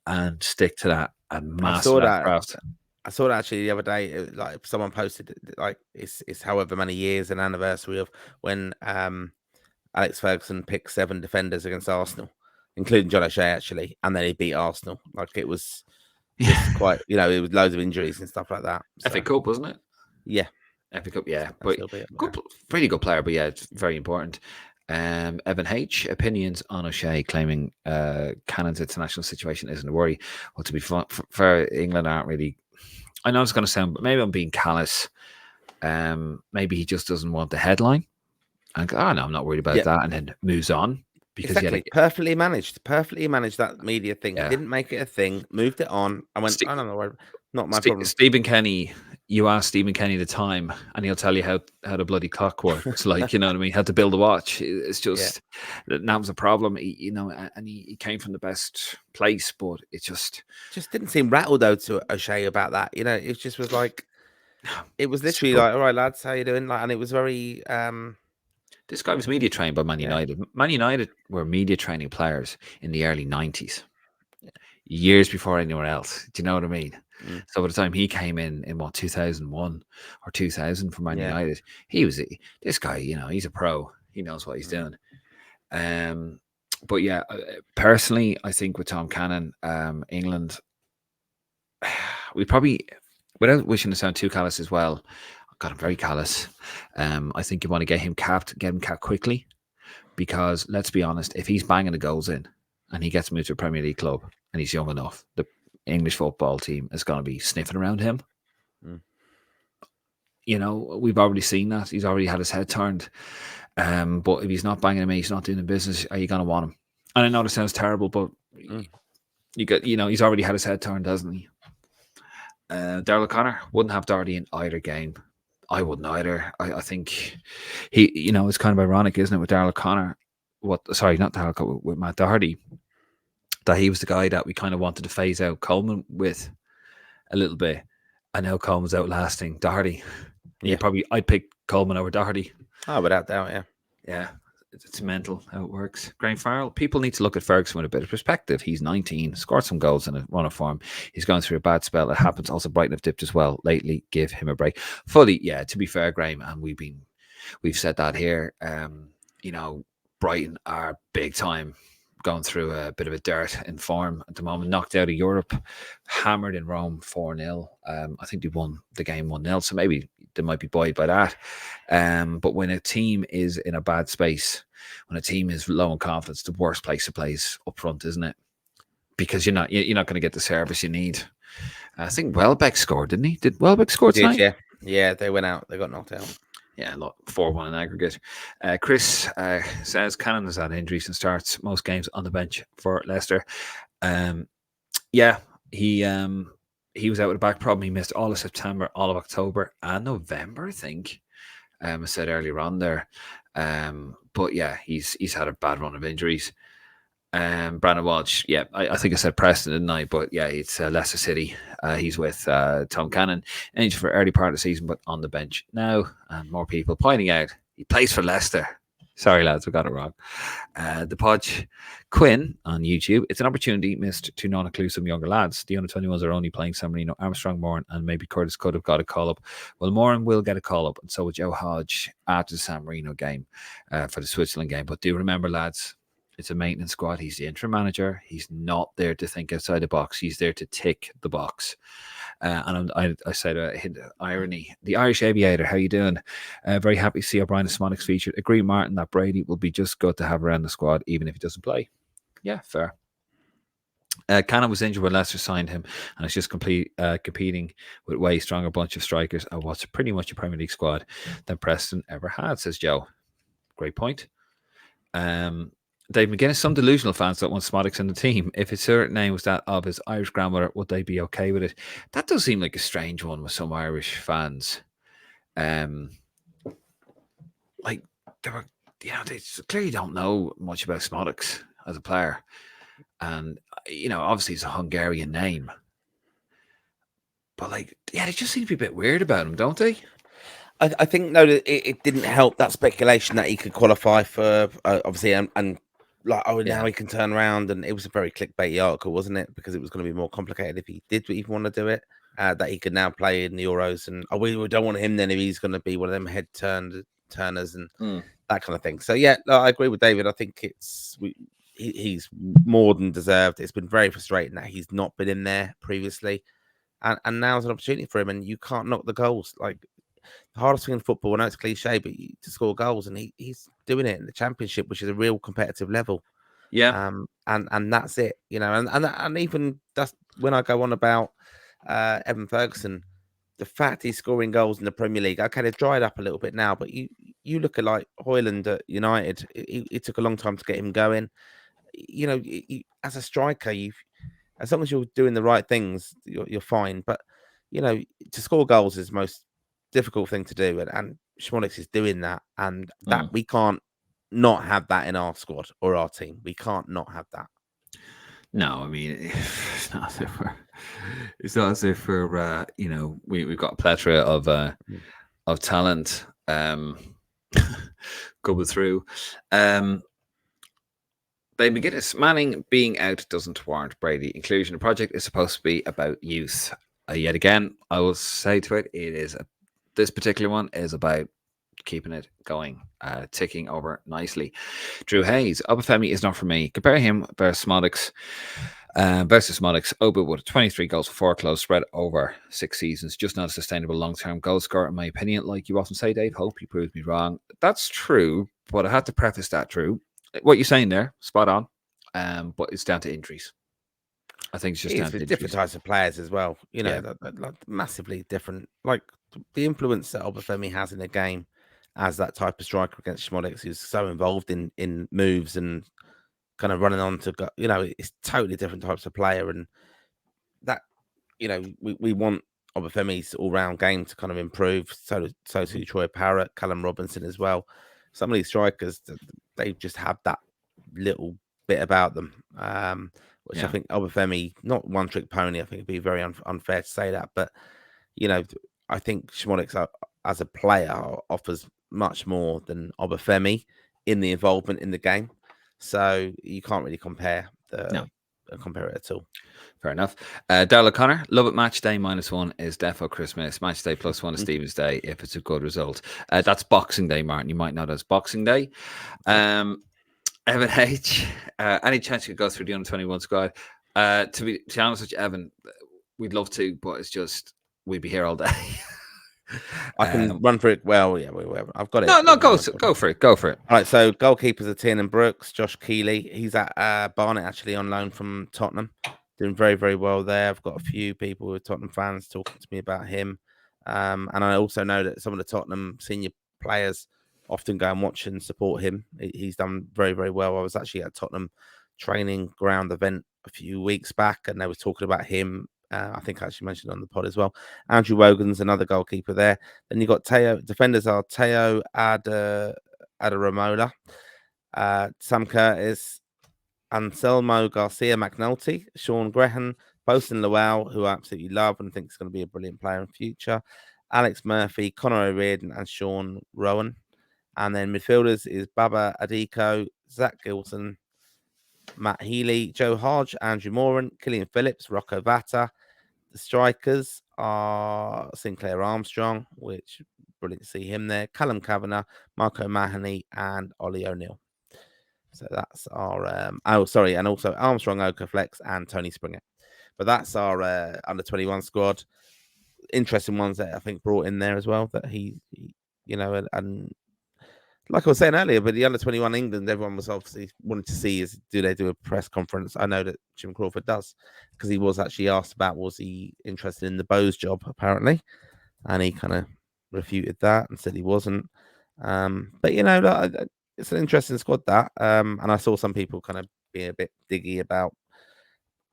A: and stick to that and
B: I
A: master
B: saw
A: that
B: that.
A: craft.
B: I saw that actually the other day. Like someone posted, like it's however many years an anniversary of when Alex Ferguson picked 7 defenders against Arsenal, including John O'Shea actually, and then he beat Arsenal. Like it was just quite, it was loads of injuries and stuff like that.
A: FA
B: So
A: Cup, wasn't it?
B: yeah,
A: FA Cup, yeah.
B: that's
A: But
B: still be it.
A: good, pretty good player. But yeah, it's very important. Evan H. Opinions on O'Shea claiming Cannon's international situation isn't a worry. Well, to be fair, England aren't really. I know it's going to sound, but maybe I'm being callous. Maybe he just doesn't want the headline. And go, oh no, I'm not worried about that, and then moves on because
B: Exactly, perfectly managed that media thing.
A: yeah.
B: Didn't make it a thing. Moved it on. I went. I don't know. Not my problem.
A: Stephen Kenny, you ask Stephen Kenny the time, and he'll tell you how the bloody clock works. Like, you know what I mean? How to build a watch. It's just that was a problem. And he came from the best place, but it just
B: didn't seem rattled though to O'Shea about that. It just was like it was literally like, all right, lads, how you doing? Like, and it was very.
A: This guy was media trained by Man United. Man United were media training players in the early 90s. Years before anyone else. Do you know what I mean? So by the time he came in what, 2001 or 2000 for Man United, he was this guy. He's a pro. He knows what he's doing. But yeah, personally, I think with Tom Cannon, England, we probably, without wishing to sound too callous as well, God, I'm very callous. I think you want to get him capped quickly, because let's be honest, if he's banging the goals in and he gets moved to a Premier League club and he's young enough, the English football team is going to be sniffing around him. We've already seen that. He's already had his head turned. But if he's not banging him in, he's not doing the business, are you going to want him? And I know this sounds terrible, but he's already had his head turned, hasn't he? Daryl O'Connor wouldn't have Doherty in either game. I wouldn't either. I think he, it's kind of ironic, isn't it, with Daryl O'Connor? Not Daryl O'Connor, with Matt Doherty, that he was the guy that we kind of wanted to phase out Coleman with a little bit, and now Coleman's outlasting Doherty. I'd pick Coleman over Doherty.
B: Oh, without doubt, yeah.
A: Yeah. It's mental how it works. Graham Farrell, people need to look at Ferguson with a bit of perspective. He's 19, scored some goals in a run of form. He's going through a bad spell. It happens. Also, Brighton have dipped as well lately. Give him a break. Fully, yeah, to be fair, Graham, and we've said that here. You know, Brighton are big time going through a bit of a dirt in form at the moment. Knocked out of Europe, hammered in Rome 4-0. I think they won the game 1-0, so maybe they might be buoyed by that. But when a team is in a bad space, when a team is low in confidence, the worst place to play is up front, isn't it? Because you're not going to get the service you need. I think Welbeck scored, didn't he? Did Welbeck score
B: He did,
A: tonight?
B: yeah. Yeah, they went out. They got knocked out.
A: Yeah, look, 4-1 in aggregate. Chris says Cannon has had injuries and starts most games on the bench for Leicester. Yeah, he was out with a back problem. He missed all of September, all of October, and November, I think. I said earlier on there. But yeah, he's had a bad run of injuries. Brandon Walsh, yeah, I think I said Preston, didn't I? But yeah, it's Leicester City. He's with Tom Cannon, injured for early part of the season, but on the bench now. And more people pointing out he plays for Leicester. Sorry, lads, we got it wrong. The Podge Quinn on YouTube. It's an opportunity missed to non-inclusive younger lads. The under 21s are only playing San Marino, Armstrong, Moran, and maybe Curtis could have got a call up. Well, Moran will get a call up, and so will Joe Hodge after the San Marino game for the Switzerland game. But do remember, lads, it's a maintenance squad. He's the interim manager. He's not there to think outside the box. He's there to tick the box. And I said irony. The Irish Aviator, how you doing? Very happy to see O'Brien and Smonix featured. Agree, Martin, that Brady will be just good to have around the squad, even if he doesn't play. Yeah, fair. Cannon was injured when Leicester signed him, and it's just competing with way stronger bunch of strikers and what's pretty much a Premier League squad than Preston ever had, says Joe. Great point. Dave McGuinness, some delusional fans don't want Smodics in the team. If his certain name was that of his Irish grandmother, would they be okay with it? That does seem like a strange one with some Irish fans. Like they were, they clearly don't know much about Smodics as a player, and obviously it's a Hungarian name, but they just seem to be a bit weird about him, don't they?
B: I think no, it didn't help that speculation that he could qualify for obviously, and now he can turn around, and it was a very clickbaity article, wasn't it? Because it was going to be more complicated if he did even want to do it. That he could now play in the Euros, and we don't want him then if he's going to be one of them head turners and that kind of thing. So yeah, no, I agree with David. I think he's more than deserved. It's been very frustrating that he's not been in there previously, and now's an opportunity for him, and you can't knock the goals. Like, the hardest thing in football, I know it's cliche, but to score goals, and he's doing it in the Championship, which is a real competitive level.
A: Yeah.
B: And that's it, and even that's when I go on about Evan Ferguson, the fact he's scoring goals in the Premier League. Okay, they've dried up a little bit now, but you look at like Højlund at United. It took a long time to get him going. As a striker, as long as you're doing the right things, you're fine. But to score goals is the most difficult thing to do, and Schmolix is doing that, and that we can't not have that in our squad or our team. We can't not have that.
A: No, I mean, it's not as if we're we've got a plethora of talent coming through. They McGuinness, Manning being out doesn't warrant Brady inclusion. The project is supposed to be about youth. Yet again, I will say to it, this particular one is about keeping it going, ticking over nicely. Drew Hayes, Obafemi is not for me. Compare him versus Smodics. Oba with 23 goals for 4 close spread over 6 seasons. Just not a sustainable long-term goal scorer, in my opinion. Like you often say, Dave, hope you prove me wrong. That's true, but I had to preface that, Drew. What you're saying there, spot on. But it's down to injuries. I think it's just down to injuries.
B: Different types of players as well. Like massively different. Like the influence that Obafemi has in the game as that type of striker against Schmodics, who's so involved in moves and kind of running on to go, it's totally different types of player, and that we want Obafemi's all-round game to kind of improve. So to Troy Parrott, Callum Robinson as well. Some of these strikers, they just have that little bit about them, which I think Obafemi, not one trick pony. I think it'd be very unfair to say that, but I think Schmodics as a player offers much more than Obafemi in the involvement in the game. So you can't really compare
A: No.
B: it at all.
A: Fair enough. Darla Connor, love it. Match day -1 is defo Christmas. Match day +1 is Stephen's Day if it's a good result. That's Boxing Day, Martin. You might know that as Boxing Day. Evan H, any chance you could go through the under-21 squad? To be honest with you, Evan, we'd love to, but it's just we'd be here all day.
B: I can run through it. Well, yeah, I've got it.
A: No, go for it. Go for it.
B: All right, so goalkeepers are Tiernan Brooks, Josh Keeley. He's at Barnet, actually, on loan from Tottenham. Doing very, very well there. I've got a few people who are Tottenham fans talking to me about him. And I also know that some of the Tottenham senior players often go and watch and support him. He's done very, very well. I was actually at Tottenham training ground event a few weeks back, and they were talking about him. I think I actually mentioned on the pod as well. Andrew Wogan's another goalkeeper there. Then you got Teo. Defenders are Teo Adaramola, Sam Curtis, Anselmo Garcia McNulty, Sean Grehan, Bosun Lowell, who I absolutely love and think is going to be a brilliant player in future, Alex Murphy, Conor O'Riordan, and Sean Rowan. And then midfielders is Baba Adiko, Zach Gilson, Matt Healy, Joe Hodge, Andrew Moran, Killian Phillips, Rocco Vata. The strikers are Sinclair Armstrong, which brilliant to see him there, Callum Kavanagh, Marco Mahoney, and Ollie O'Neill. So that's our and also Armstrong, Okaflex, and Tony Springer. But that's our under-21 squad. Interesting ones that I think brought in there as well. That he and like I was saying earlier, but the under-21 England, everyone was obviously wanting to see is do they do a press conference? I know that Jim Crawford does, because he was actually asked about was he interested in the Bose job apparently, and he kind of refuted that and said he wasn't. But it's an interesting squad that, and I saw some people kind of being a bit diggy about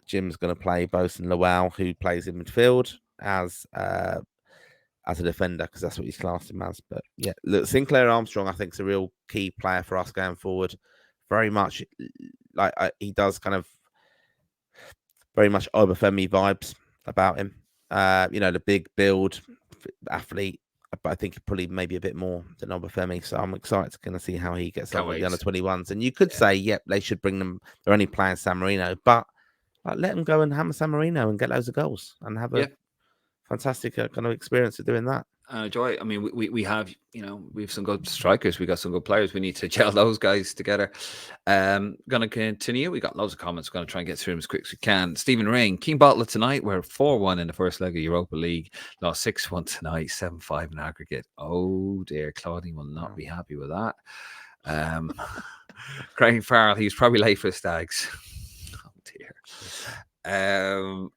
B: Jim's going to play Bosun Lowell, who plays in midfield as a defender, because that's what he's classed him as. But yeah, look, Sinclair Armstrong, I think, is a real key player for us going forward. Very much like he does kind of very much Obafemi vibes about him. The big build athlete, but I think probably maybe a bit more than Obafemi. So I'm excited to kind of see how he gets on with the under-21s. And you could say, yep, they should bring them. They're only playing San Marino, but let them go and hammer San Marino and get loads of goals and have a fantastic kind of experience of doing that.
A: Enjoy. I mean, we have, we have some good strikers. We got some good players. We need to gel those guys together. Going to continue. We got loads of comments. We're going to try and get through them as quick as we can. Stephen Ring, King Bottle tonight. We're 4-1 in the first leg of Europa League. Lost 6-1 tonight. 7-5 in aggregate. Oh dear, Claudine will not be happy with that. Craig Farrell, he's probably late for the Stags. Oh dear.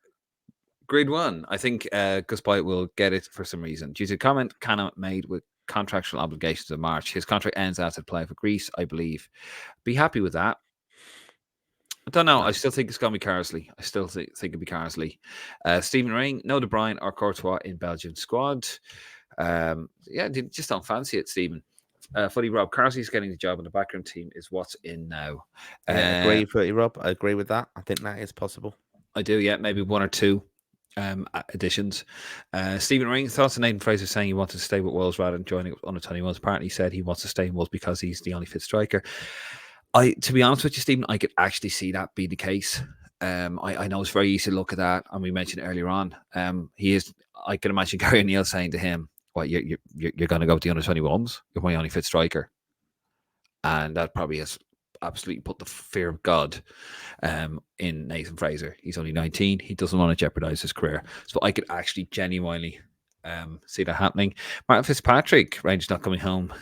A: Grid 1, I think Gus Bite will get it for some reason. Due to a comment Cana made with contractual obligations in March, his contract ends after playing for Greece, I believe. Be happy with that. I don't know. I still think it's going to be Carsley. I still think it'll be Carsley. Stephen Ring, no De Bruyne or Courtois in Belgian squad. Just don't fancy it, Stephen. Footy Rob, Carsley's getting the job on the backroom team is what's in now.
B: Agree, Footy Rob. I agree with that. I think that is possible.
A: I do, yeah. Maybe one or two additions. Stephen Ring, thoughts on Nathan Fraser saying he wants to stay with Wolves rather than joining under 21s. Apparently, he said he wants to stay in Wolves because he's the only fit striker. To be honest with you, Stephen, I could actually see that be the case. I know it's very easy to look at that, and we mentioned earlier on. He is. I can imagine Gary O'Neill saying to him, "What you're going to go with the under 21s? You're my only fit striker," and that probably has absolutely put the fear of God in Nathan Fraser. He's only 19. He doesn't want to jeopardize his career. So I could actually genuinely see that happening. Martin Fitzpatrick, Rangers not coming home,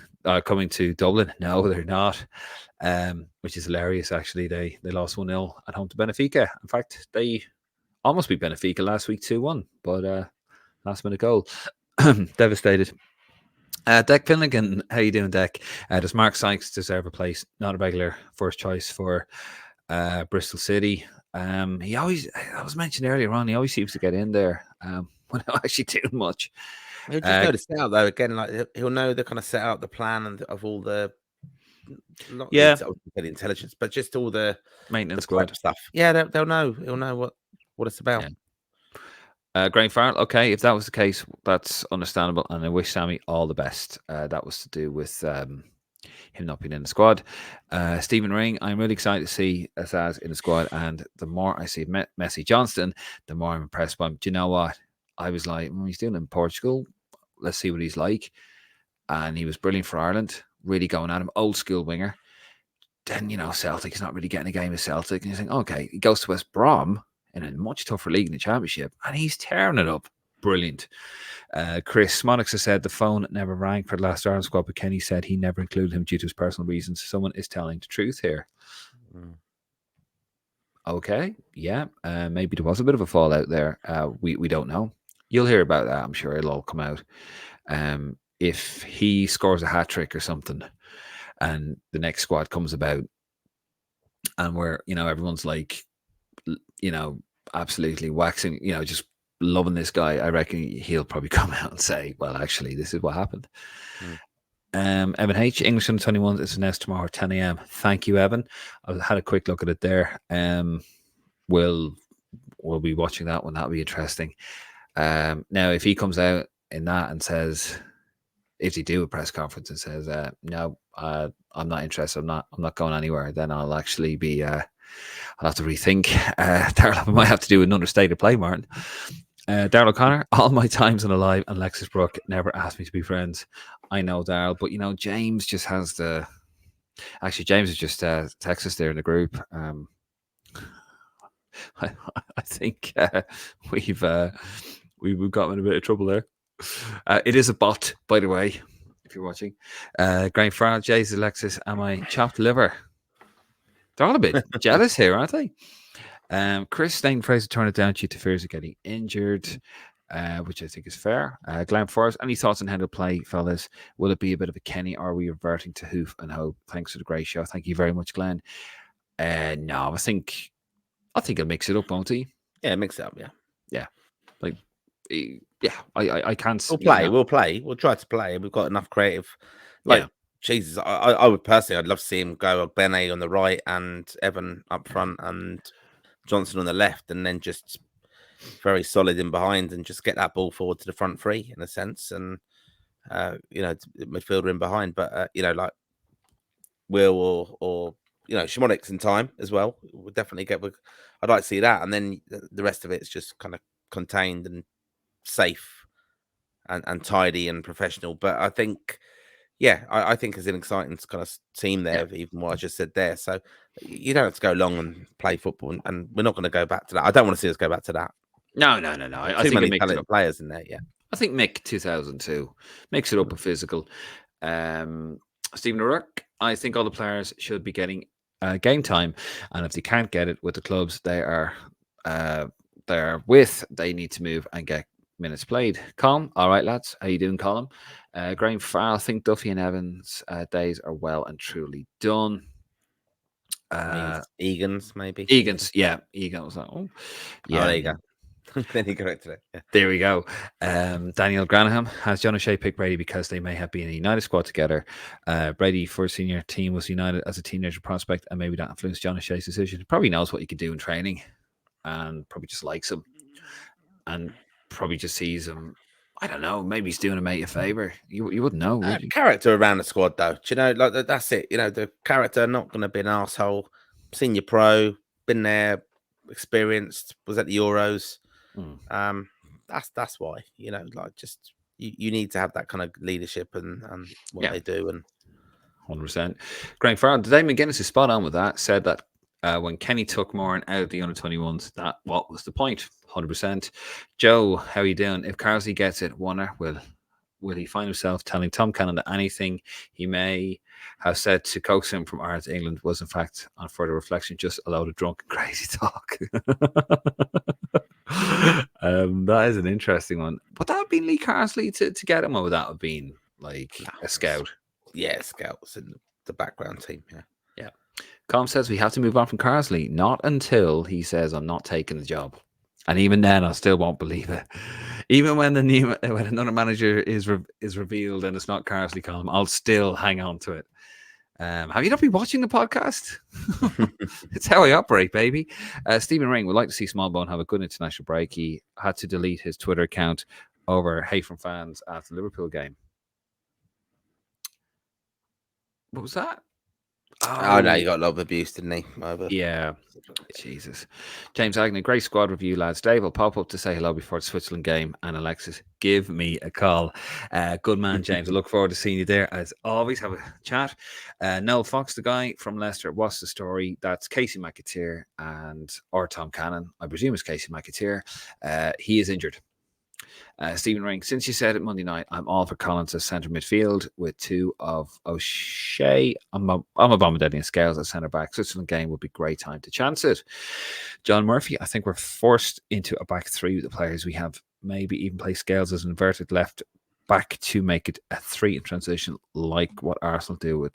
A: coming to Dublin. No, they're not, which is hilarious, actually. They lost 1-0 at home to Benfica. In fact, they almost beat Benfica last week 2-1, but last minute goal. Devastated. Deck Finnegan, how you doing, Deck? Does Mark Sykes deserve a place? Not a regular first choice for Bristol City. He always, I was mentioned earlier on, he always seems to get in there without actually doing much.
B: He'll just know the setup, though. Again, like he'll know the kind of set out the plan of all the the intelligence, but just all the
A: maintenance squad
B: stuff. Yeah, they'll know. He'll know what it's about.
A: Yeah. Graham Farrell, okay, if that was the case, that's understandable, and I wish Sammy all the best. That was to do with him not being in the squad. Stephen Ring, I'm really excited to see Asaz in the squad, and the more I see Messi Johnston, the more I'm impressed by him. Do you know what? I was like, he's doing it in Portugal. Let's see what he's like. And he was brilliant for Ireland, really going at him, old school winger. Then, Celtic, he's not really getting a game of Celtic. And you think, okay, he goes to West Brom in a much tougher league in the Championship, and he's tearing it up. Brilliant. Chris Monix has said the phone never rang for the last Ireland squad, but Kenny said he never included him due to his personal reasons. Someone is telling the truth here. Okay, yeah, maybe there was a bit of a fallout there. We don't know. You'll hear about that. I'm sure it'll all come out. If he scores a hat trick or something, and the next squad comes about, and where everyone's like, absolutely waxing, just loving this guy, I reckon he'll probably come out and say, well, actually, this is what happened. Evan H, English under 21s is announced tomorrow at 10 a.m. Thank you, Evan. I had a quick look at it there. We'll be watching that one. That'll be interesting. Now, if he comes out in that and says, if they do a press conference and says, no, I'm not interested, I'm not going anywhere, then I'll actually be I'll have to rethink. Darryl, I might have to do another state of play, Martin. Darryl O'Connor, all my times on Alive and Lexus Brook never asked me to be friends. I know, Darryl, but James just has the. Actually, James has just texted us there in the group. I think we've gotten in a bit of trouble there. It is a bot, by the way, if you're watching. Graham Farrell, Jay's Alexis, am I chopped liver? They're all a bit jealous here, aren't they? Chris Stain Fraser turned it down due to fears of getting injured, which I think is fair. Glenn Forrest, any thoughts on how to play, fellas? Will it be a bit of a Kenny, or are we reverting to hoof and hope? Thanks for the great show. Thank you very much, Glenn. No, I think he'll mix it up, won't he?
B: Yeah, mix it up,
A: yeah. I can't.
B: We'll play. We'll try to play. We've got enough creative. Jesus, I would personally, I'd love to see him go Bene on the right and Evan up front and Johnson on the left, and then just very solid in behind and just get that ball forward to the front three in a sense, and midfielder in behind. But like Will or Shimonik's in time as well. We'll definitely I'd like to see that, and then the rest of it's just kind of contained and safe and tidy and professional. But I think. Yeah, I think it's an exciting kind of team there, even what I just said there. So you don't have to go long and play football, and we're not going to go back to that. I don't want to see us go back to that.
A: No. I think
B: many talented players in there. Yeah,
A: I think Mick 2002 makes it up a physical. Stephen O'Rourke, I think all the players should be getting game time, and if they can't get it with the clubs they are with, they need to move and get minutes played. Colm, all right, lads, how you doing, Colm? Graham Farrell, I think Duffy and Evans' days are well and truly done.
B: Egan's maybe.
A: Yeah, Egan was like,
B: yeah. There you go. Then he corrected it. Yeah.
A: There we go. Daniel Granaham, has John O'Shea picked Brady because they may have been in a United squad together? Brady for senior team was United as a teenager prospect, and maybe that influenced John O'Shea's decision. He probably knows what he could do in training, and probably just likes him, and probably just sees him. I don't know. Maybe he's doing a mate a favor. You wouldn't know. Would you?
B: Character around the squad, though. Do you know, like that's it. The character, not going to be an asshole. Senior pro, been there, experienced. Was at the Euros. That's why. Just you need to have that kind of leadership and what they do. And
A: 100%. Graham Farrell, Damon McGuinness is spot on with that. Said that when Kenny took Moran out of the under 21s, what was the point? 100%. Joe, how are you doing? If Carsley gets it, Warner, will he find himself telling Tom Cannon that anything he may have said to coax him from Ireland to England was in fact, on further reflection, just a load of drunk and crazy talk? That is an interesting one. Would that have been Lee Carsley to get him, or would that have been like a scout?
B: Yeah, scouts in the background team.
A: Yeah. Com says we have to move on from Carsley. Not until he says I'm not taking the job. And even then, I still won't believe it. Even when when another manager is revealed and it's not Carsley, Colm, I'll still hang on to it. Have you not been watching the podcast? It's how I operate, baby. Stephen Ring would like to see Smallbone have a good international break. He had to delete his Twitter account over hate from fans after the Liverpool game. What was that?
B: Oh no, he
A: Oh,
B: got a lot of abuse, didn't he?
A: yeah. Jesus. James Agnew, great squad review, lads. Dave will pop up to say hello before the Switzerland game. And Alexis, give me a call. Good man, James. I look forward to seeing you there. As always, have a chat. Noel Fox, the guy from Leicester, what's the story? That's Casey McAteer or Tom Cannon. I presume it's Casey McAteer. He is injured. Stephen Ring, since you said it Monday night, I'm all for Collins as centre midfield with two of O'Shea. I'm a Bombardini and Scales as centre back. Switzerland game would be a great time to chance it. John Murphy, I think we're forced into a back three with the players we have. Maybe even play Scales as inverted left back to make it a three in transition, like what Arsenal do with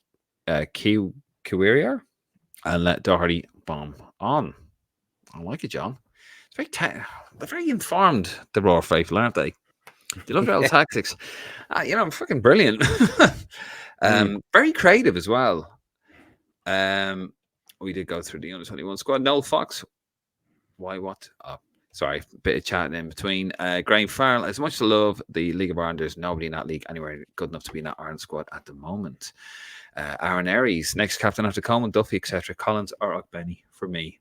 A: Kiwiria, and let Doherty bomb on. I like it, John. It's they're very informed, the Raw faithful, aren't they? They love their old tactics. Fucking brilliant. Very creative as well. We did go through the under 21 squad. Noel Fox. Why what? Oh, sorry, bit of chatting in between. Graham Farrell. As much to love the League of Ireland, there's nobody in that league anywhere good enough to be in that Ireland squad at the moment. Aaron Aries, next captain after Coleman, Duffy, etc. Collins or Ogbenny for me.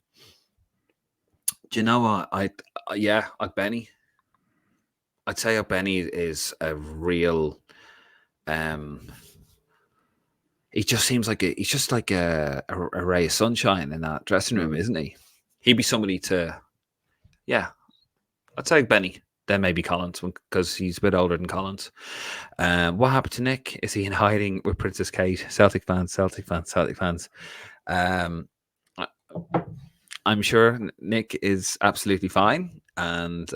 A: Do you know what? Ogbenny. I'd say Ogbenny is a real. He just seems like he's just like a ray of sunshine in that dressing room, isn't he? He'd be somebody to, yeah. I'd say Benny, then maybe Collins because he's a bit older than Collins. What happened to Nick? Is he in hiding with Princess Kate? Celtic fans. I'm sure Nick is absolutely fine, and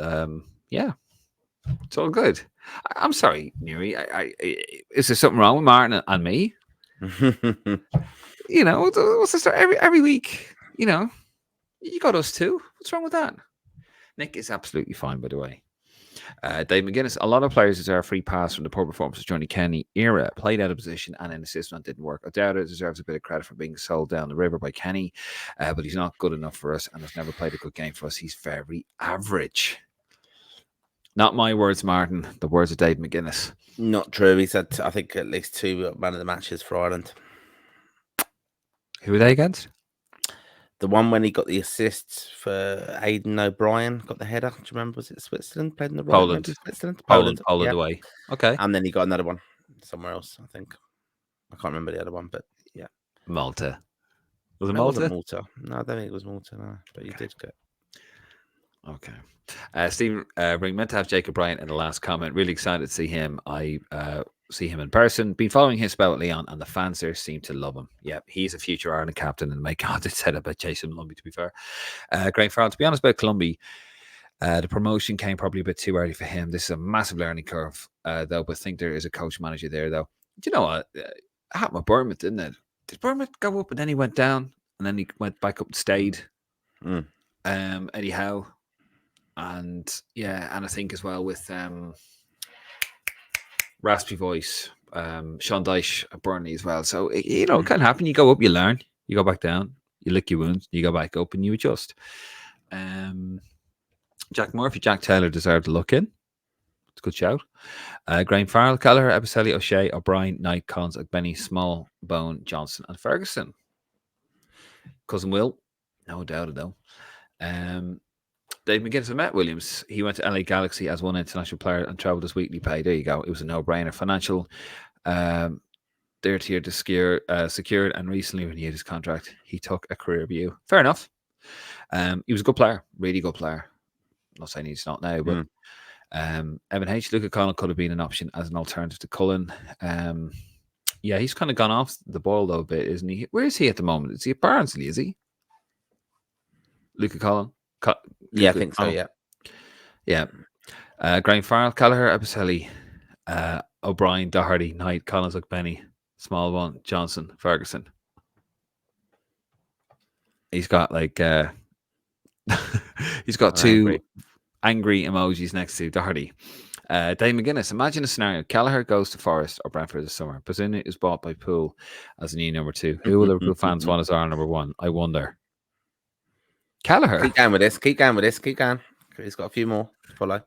A: yeah, it's all good. I'm sorry, Neri. Is there something wrong with Martin and me? What's the story? Every week, you got us too. What's wrong with that? Nick is absolutely fine, by the way. Dave McGuinness, a lot of players deserve a free pass from the poor performances during the Kenny era. Played out of position and in the system didn't work. O'Dowda deserves a bit of credit for being sold down the river by Kenny, but he's not good enough for us and has never played a good game for us. He's very average. Not my words, Martin. The words of Dave McGuinness.
B: Not true. He's had, I think, at least 2 man of the matches for Ireland.
A: Who are they against?
B: The one when he got the assists for Aidan O'Brien, got the header. Do you remember? Was it Switzerland? Played in the right?
A: Poland.
B: Switzerland?
A: Poland
B: yeah.
A: away. Okay.
B: And then he got another one somewhere else, I think. I can't remember the other one, but yeah.
A: Malta. Was it
B: Malta?
A: Malta?
B: It wasn't Malta. No, I don't think it was Malta, no. But you did get.
A: Okay. Stephen Ring meant to have Jacob Bryant in the last comment. Really excited to see him. I see him in person. Been following his spell at Leon, and the fans there seem to love him. Yeah, he's a future Ireland captain, and my God, it said about Jason Lumby, to be fair. Graham Farrell, to be honest about Columbia, the promotion came probably a bit too early for him. This is a massive learning curve, though, but I think there is a coach manager there, though. Do you know what? It happened with Bournemouth, didn't it? Did Bournemouth go up and then he went down, and then he went back up and stayed? Eddie Howe. And yeah, and I think as well with raspy voice, Sean Dyche at Burnley as well. So it can happen. You go up, you learn. You go back down. You lick your wounds. You go back up, and you adjust. Jack Murphy, Jack Taylor deserved a look in. It's a good shout. Graham Farrell, Kelleher, Ebicelli, O'Shea, O'Brien, Knight, Collins, Benny, Small, Bone, Johnson, and Ferguson. Cousin Will, no doubt though. Dave McGuinness, I met Williams. He went to LA Galaxy as one international player and travelled his weekly pay. There you go. It was a no-brainer. Financial their tier to secured, and recently renewed his contract. He took a career view. Fair enough. He was a good player, really good player. I'm not saying he's not now, but Evan H. Luca Conlon could have been an option as an alternative to Cullen. Yeah, he's kind of gone off the ball though a bit, isn't he? Where is he at the moment? Is he at Barnsley? Is he? Luca Conlon.
B: Yeah, I think so.
A: Yeah. Graham Farrell, Kelleher, Ebicelli, O'Brien, Doherty, Knight, Collins, Benny, Small One, Johnson, Ferguson. He's got like he's got two angry emojis next to Doherty. Dave McGuinness, imagine a scenario. Kelleher goes to Forest or Brentford this summer. Bazuna is bought by Poole as a new number 2. Who will Liverpool fans want as our number 1? I wonder. Kelleher.
B: Keep going with this. He's got a few more to follow.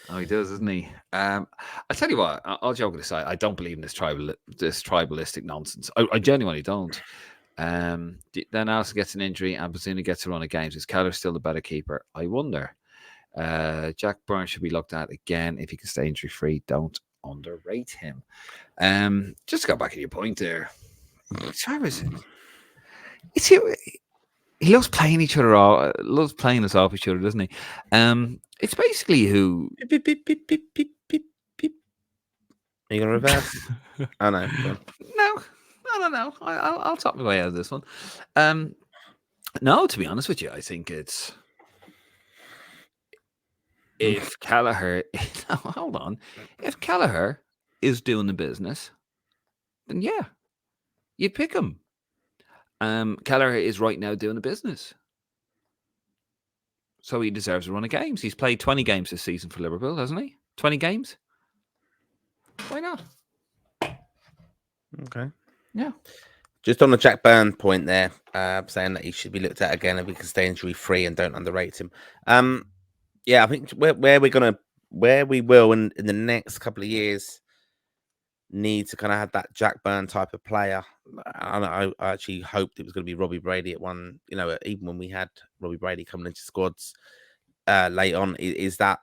A: Oh, he does, doesn't he? I tell you what, I'll joke aside. I don't believe in this tribalistic nonsense. I genuinely don't. Then Alice gets an injury, and Bazzini gets to run of games. Is Keller still the better keeper? I wonder. Jack Byrne should be looked at again if he can stay injury free. Don't underrate him. Just to go back to your point there, Travis, it's he loves playing each other off, loves playing us off each other, doesn't he? It's basically who.
B: Beep, beep, beep, beep, beep, beep, beep. Are you gonna reverse? Oh no, go on.
A: No. I'll talk my way out of this one. No, to be honest with you, I think it's if Callagher. No, hold on. If Callagher is doing the business, then yeah, you pick him. Callagher is right now doing the business, so he deserves a run of games. He's played 20 games this season for Liverpool, hasn't he? 20 games. Why not?
B: Okay.
A: Yeah.
B: Just on the Jack Byrne point there, saying that he should be looked at again if he can stay injury free and don't underrate him. Yeah, I think where we will in the next couple of years need to kind of have that Jack Byrne type of player. I actually hoped it was going to be Robbie Brady at one. Even when we had Robbie Brady coming into squads late on, is that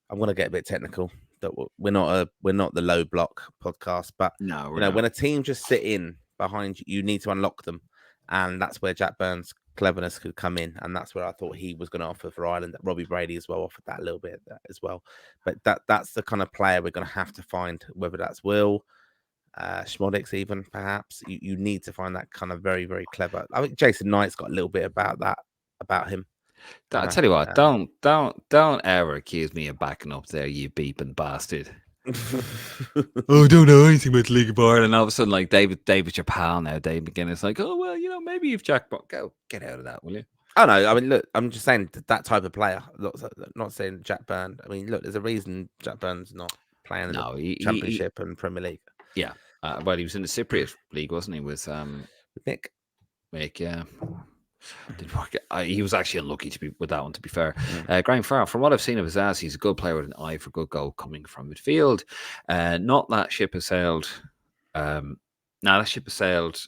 B: I'm going to get a bit technical. That we're not the low block podcast, but
A: No,
B: when a team just sit in behind you, you need to unlock them, and that's where Jack Byrne's cleverness could come in, and that's where I thought he was going to offer for Ireland. Robbie Brady as well offered that a little bit as well, but that's the kind of player we're going to have to find, whether that's Will, Schmodix, even perhaps. You need to find that kind of very, very clever. I think Jason Knight's got a little bit about him.
A: I tell you what, don't ever accuse me of backing up there, you beeping bastard. I don't know anything about the League of Ireland. And all of a sudden, like David's your pal now. Dave McGuinness, like, oh well, maybe if Jack go get out of that, will you?
B: Oh no, I mean, look, I'm just saying that type of player. Not saying Jack Byrne. I mean, look, there's a reason Jack Byrne's not playing in the Championship and Premier League.
A: Yeah, well, he was in the Cypriot League, wasn't he? With
B: Mick,
A: yeah. Didn't work. He was actually unlucky to be with that one. To be fair, Graham Farrell, from what I've seen of his ass, he's a good player with an eye for good goal coming from midfield. Not that ship has sailed. That ship has sailed.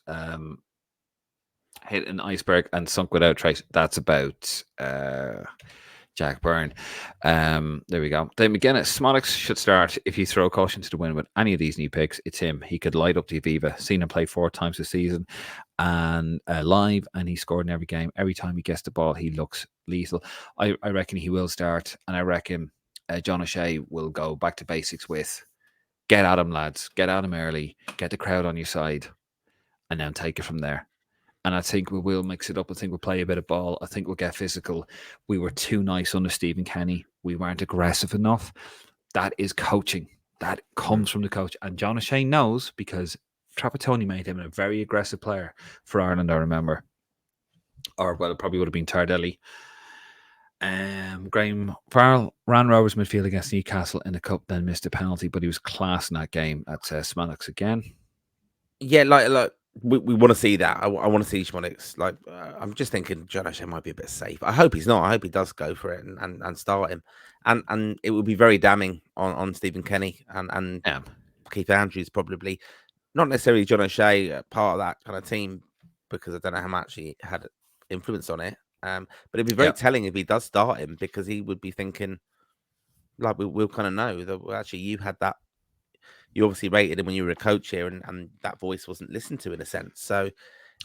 A: Hit an iceberg and sunk without trace. That's about Jack Byrne. There we go. Dave McGuinness, Smolix should start. If you throw caution to the wind with any of these new picks, it's him. He could light up the Aviva. Seen him play 4 times this season and live, and he scored in every game. Every time he gets the ball, he looks lethal. I reckon he will start, and I reckon John O'Shea will go back to basics with get at him, lads. Get at him early. Get the crowd on your side, and then take it from there. And I think we will mix it up. I think we'll play a bit of ball. I think we'll get physical. We were too nice under Stephen Kenny. We weren't aggressive enough. That is coaching. That comes from the coach. And John O'Shea knows because Trapattoni made him a very aggressive player for Ireland, I remember. Or, well, it probably would have been Tardelli. Graham Farrell ran Rovers midfield against Newcastle in the cup, then missed a penalty, but he was class in that game. That's Smanix again.
B: Yeah, like we want to see that. I want to see Schmodix. Like I'm just thinking John O'Shea might be a bit safe. I hope he's not. I hope he does go for it and start him. And it would be very damning on Stephen Kenny and Keith Andrews probably. Not necessarily John O'Shea, part of that kind of team, because I don't know how much he had influence on it. But it'd be very telling if he does start him, because he would be thinking, like we'll kind of know that actually you had that. You obviously rated him when you were a coach here, and that voice wasn't listened to in a sense. So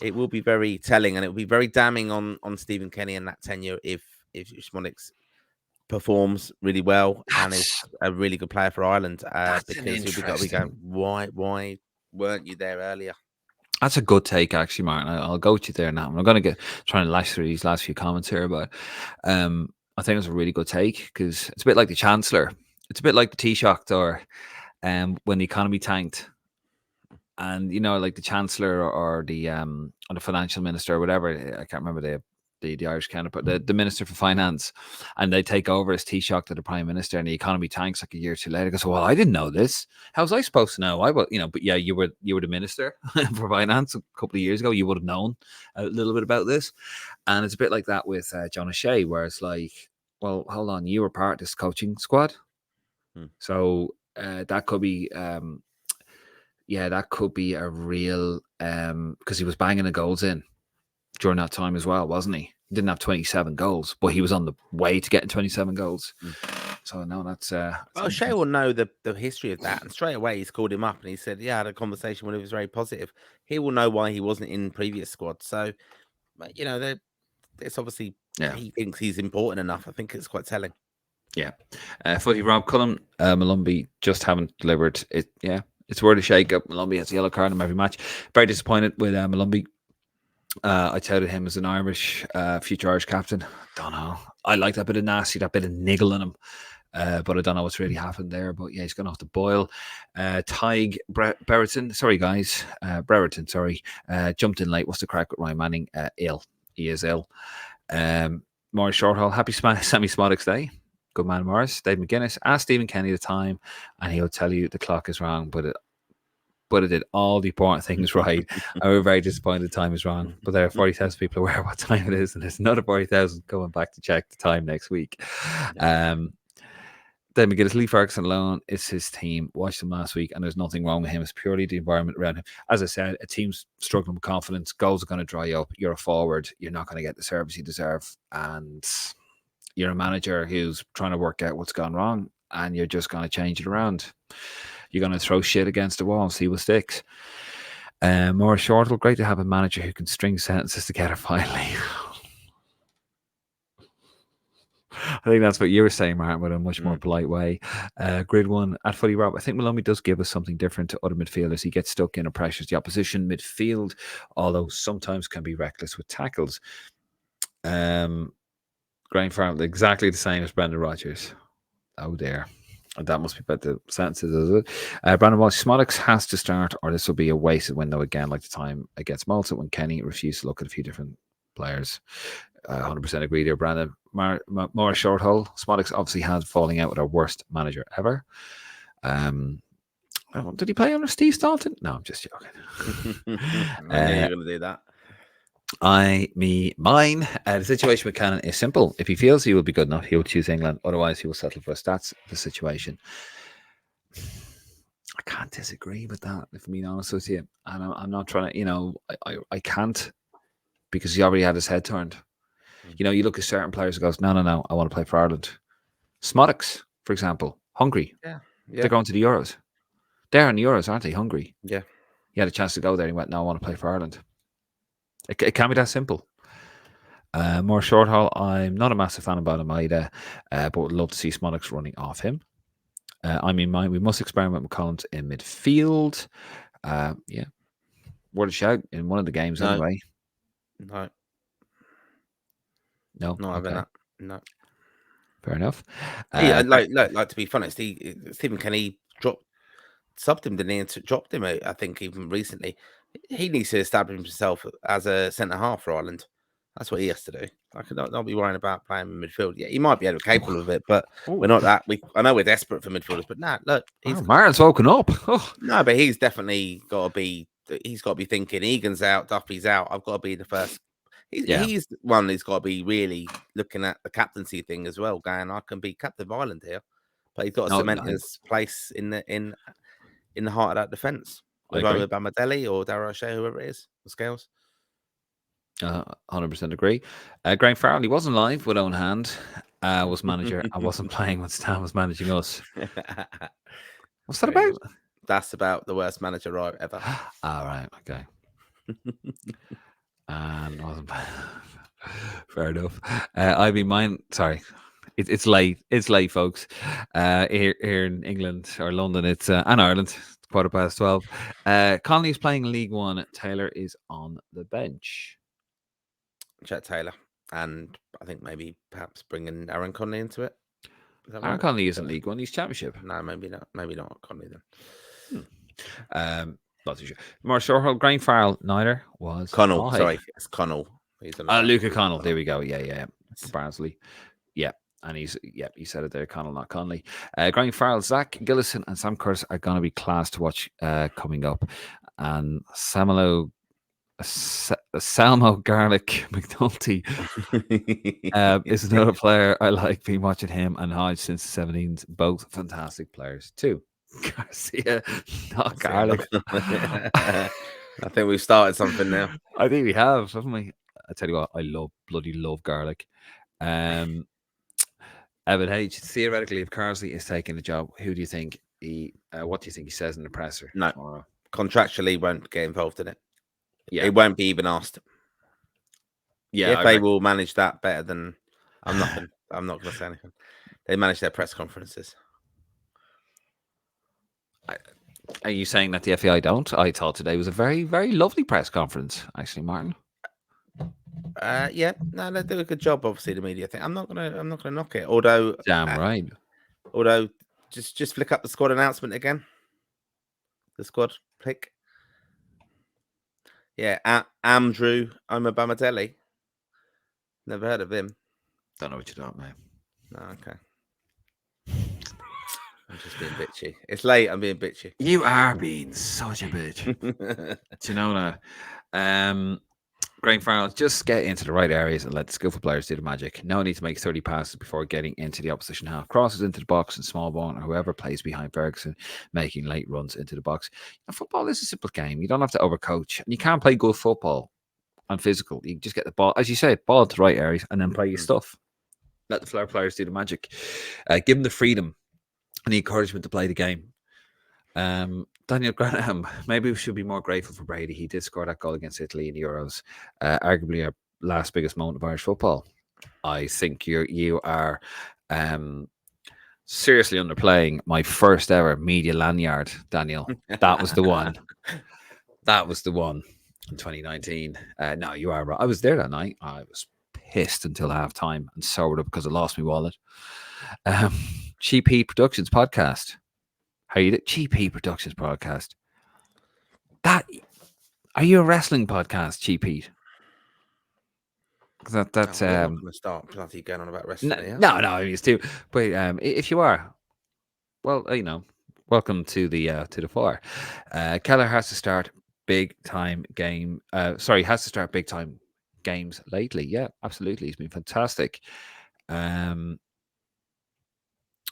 B: it will be very telling, and it will be very damning on Stephen Kenny and that tenure if Schmodix performs really well and is a really good player for Ireland. Because he'll be going, why weren't you there earlier?
A: That's a good take, actually, Martin. I'll go with you there now. I'm going to trying to lash through these last few comments here, but I think it's a really good take because it's a bit like the Chancellor. It's a bit like the Taoiseach or when the economy tanked, and like the Chancellor or the financial minister or whatever. I can't remember the Irish counterpart, the Minister for Finance, and they take over as Taoiseach to the Prime Minister, and the economy tanks like a year or two later. Goes, well, I didn't know this. How was I supposed to know? But yeah, you were the Minister for Finance a couple of years ago. You would have known a little bit about this, and it's a bit like that with John O'Shea, where it's like well, hold on, you were part of this coaching squad,
B: Hmm.
A: so that could be that could be a real because he was banging the goals in during that time as well, wasn't he? He didn't have 27 goals, but he was on the way to getting 27 goals.
B: Hmm.
A: So no, that's
B: Well, Shea will know the history of that, and straight away he's called him up and he said, "Yeah, I had a conversation when it was very positive." He will know why he wasn't in previous squad. So, you know, it's obviously
A: yeah,
B: he thinks he's important enough. I think it's quite telling.
A: yeah. Footy Rob Cullen, Malumbi just haven't delivered it. Yeah, it's worth a shake up. Malumbi has a yellow card in every match. Very disappointed with Malumbi. I touted him as an Irish future Irish captain. Don't know. I like that bit of nasty, that bit of niggle in him. But I don't know what's really happened there. But yeah, he's gone off the boil. Tig Brereton, sorry guys, Brereton, sorry, jumped in late. What's the crack with Ryan Manning? Ill. He is ill. Morris Shorthall, happy Sammy Smodix Day. Good man, Morris. Dave McGuinness. Ask Stephen Kenny the time, and he'll tell you the clock is wrong. But it did all the important things right. And we're very disappointed the time is wrong. But there are 40,000 people aware what time it is, and there's another 40,000 going back to check the time next week. Then we get his Lee Ferguson alone. It's his team. Watched him last week, and there's nothing wrong with him. It's purely the environment around him. As I said, a team's struggling with confidence. Goals are going to dry up. You're a forward. You're not going to get the service you deserve. And you're a manager who's trying to work out what's gone wrong, and you're just going to change it around. You're going to throw shit against the wall and see what sticks. More Shortle, great to have a manager who can string sentences together finally. I think that's what you were saying, Martin, but in a much more polite way. Grid one at Footy Rob. I think Maloney does give us something different to other midfielders. He gets stuck in and pressures the opposition midfield, although sometimes can be reckless with tackles. Graham Farrell, exactly the same as Brendan Rodgers. Oh dear. That must be about the sentences, is it? Brandon Walsh, Smodix has to start, or this will be a wasted window again, like the time against Malta when Kenny refused to look at a few different players. 100% agree there, Brandon. More short hole. Smodix obviously had falling out with our worst manager ever. Did he play under Steve Staunton? No, I'm just joking.
B: I knew you were going to do that.
A: Mine. The situation with Cannon is simple. If he feels he will be good enough, he will choose England. Otherwise, he will settle for us. That's the situation. I can't disagree with that, if I'm being honest with you. And I'm not trying to, I can't, because he already had his head turned. You look at certain players and goes, no, I want to play for Ireland. Smodix, for example, Hungary.
B: Yeah.
A: They're going to the Euros. They're in the Euros, aren't they? Hungary.
B: Yeah.
A: He had a chance to go there. He went, no, I want to play for Ireland. It can be that simple. More short haul. I'm not a massive fan about him either, but would love to see Smodix running off him. We must experiment with Collins in midfield. Yeah. Word of shout in one of the games anyway.
B: No.
A: No.
B: Not having that. No.
A: Fair enough.
B: Like to be honest, Stephen Kenny subbed him, didn't he? And dropped him, I think, even recently. He needs to establish himself as a centre half for Ireland. That's what he has to do. I could not be worrying about playing in midfield. Yeah, he might be capable of it, but we're not that. I know we're desperate for midfielders, but look,
A: Martin's woken up.
B: No, but he's definitely got to be. He's got to be thinking Egan's out, Duffy's out. I've got to be the first. He's one who's got to be really looking at the captaincy thing as well. Going, I can be captain of Ireland here, but he's got to cement his place in the heart of that defence. With either Bamadelli or Darragh O'Shea, whoever it is, the Scales.
A: 100% agree. Graham Farrell, he wasn't live with own hand. Was manager. I wasn't playing when Stan was managing us. What's that about?
B: That's about the worst manager I've ever.
A: All right, okay. And wasn't fair enough. Mine. Sorry, it's late. It's late, folks. Here in England or London, it's and Ireland. It's 12:15. Connolly's playing League One. Taylor is on the bench.
B: Chet Taylor, and I think maybe perhaps bringing Aaron Connolly into it.
A: Aaron Connolly isn't League One; he's Championship.
B: No, maybe not. Maybe not Connolly then.
A: Not too sure. More Shorehall, Graham Farrell, neither was
B: Connell. Sorry, it's Connell.
A: Luca Connell. There we go. Yeah. Barnsley. Yeah. And he said it there, Connell, not Connolly. Graham Farrell, Zach Gillison, and Sam Curtis are going to be class to watch coming up. And Samalo Salmo Garlic McNulty is another player I like. Been watching him and Hodge since the 17s. Both fantastic players too. Garcia, not
B: See, I'm
A: Garlic.
B: not. I think we've started something now.
A: I think we have, haven't we? I tell you what, I bloody love garlic. Um, Evan H. Theoretically, if Carsley is taking the job, who do you think what do you think he says in the presser
B: No,
A: tomorrow?
B: contractually won't get involved in it.
A: Yeah,
B: It won't be even asked.
A: yeah,
B: If
A: I
B: they
A: reckon.
B: will manage that better than I'm not going to say anything. They manage their press conferences.
A: Are you saying that the FAI don't? I thought today was a very, very lovely press conference, actually, Martin.
B: Yeah, no, they do a good job. Obviously, the media thing. I'm not gonna knock it. Although,
A: Damn right.
B: although, just flick up the squad announcement again. The squad pick. Yeah, Andrew Omobamidele. Never heard of him.
A: Don't know what you're talking about.
B: No, okay. I'm just being bitchy. It's late. I'm being bitchy.
A: You are being such a bitch. Do you know that? Graham Farrell, just get into the right areas and let the skillful players do the magic. No need to make 30 passes before getting into the opposition half. Crosses into the box and small ball, or whoever plays behind Ferguson, making late runs into the box. Now, football is a simple game. You don't have to overcoach. And you can't play good football on physical. You just get the ball, as you said, ball to the right areas and then play your stuff. Let the floor players do the magic. Give them the freedom and the encouragement to play the game. Daniel Graham, maybe we should be more grateful for Brady. He did score that goal against Italy in the Euros, arguably our last biggest moment of Irish football. I think you are seriously underplaying my first ever media lanyard, Daniel. That was the one. That was the one in 2019. No, you are right. I was there that night. I was pissed until half time and sobered up because I lost my wallet. Cheap Heat Productions podcast. How you Cheap Heat Productions podcast. That are you a wrestling podcast, Cheap Heat? That's
B: I'm not going to start bloody going on about wrestling.
A: no, I mean it's too. But if you are, well, welcome to the floor. Keller has to start big time game. Has to start big time games lately. Yeah, absolutely. He's been fantastic.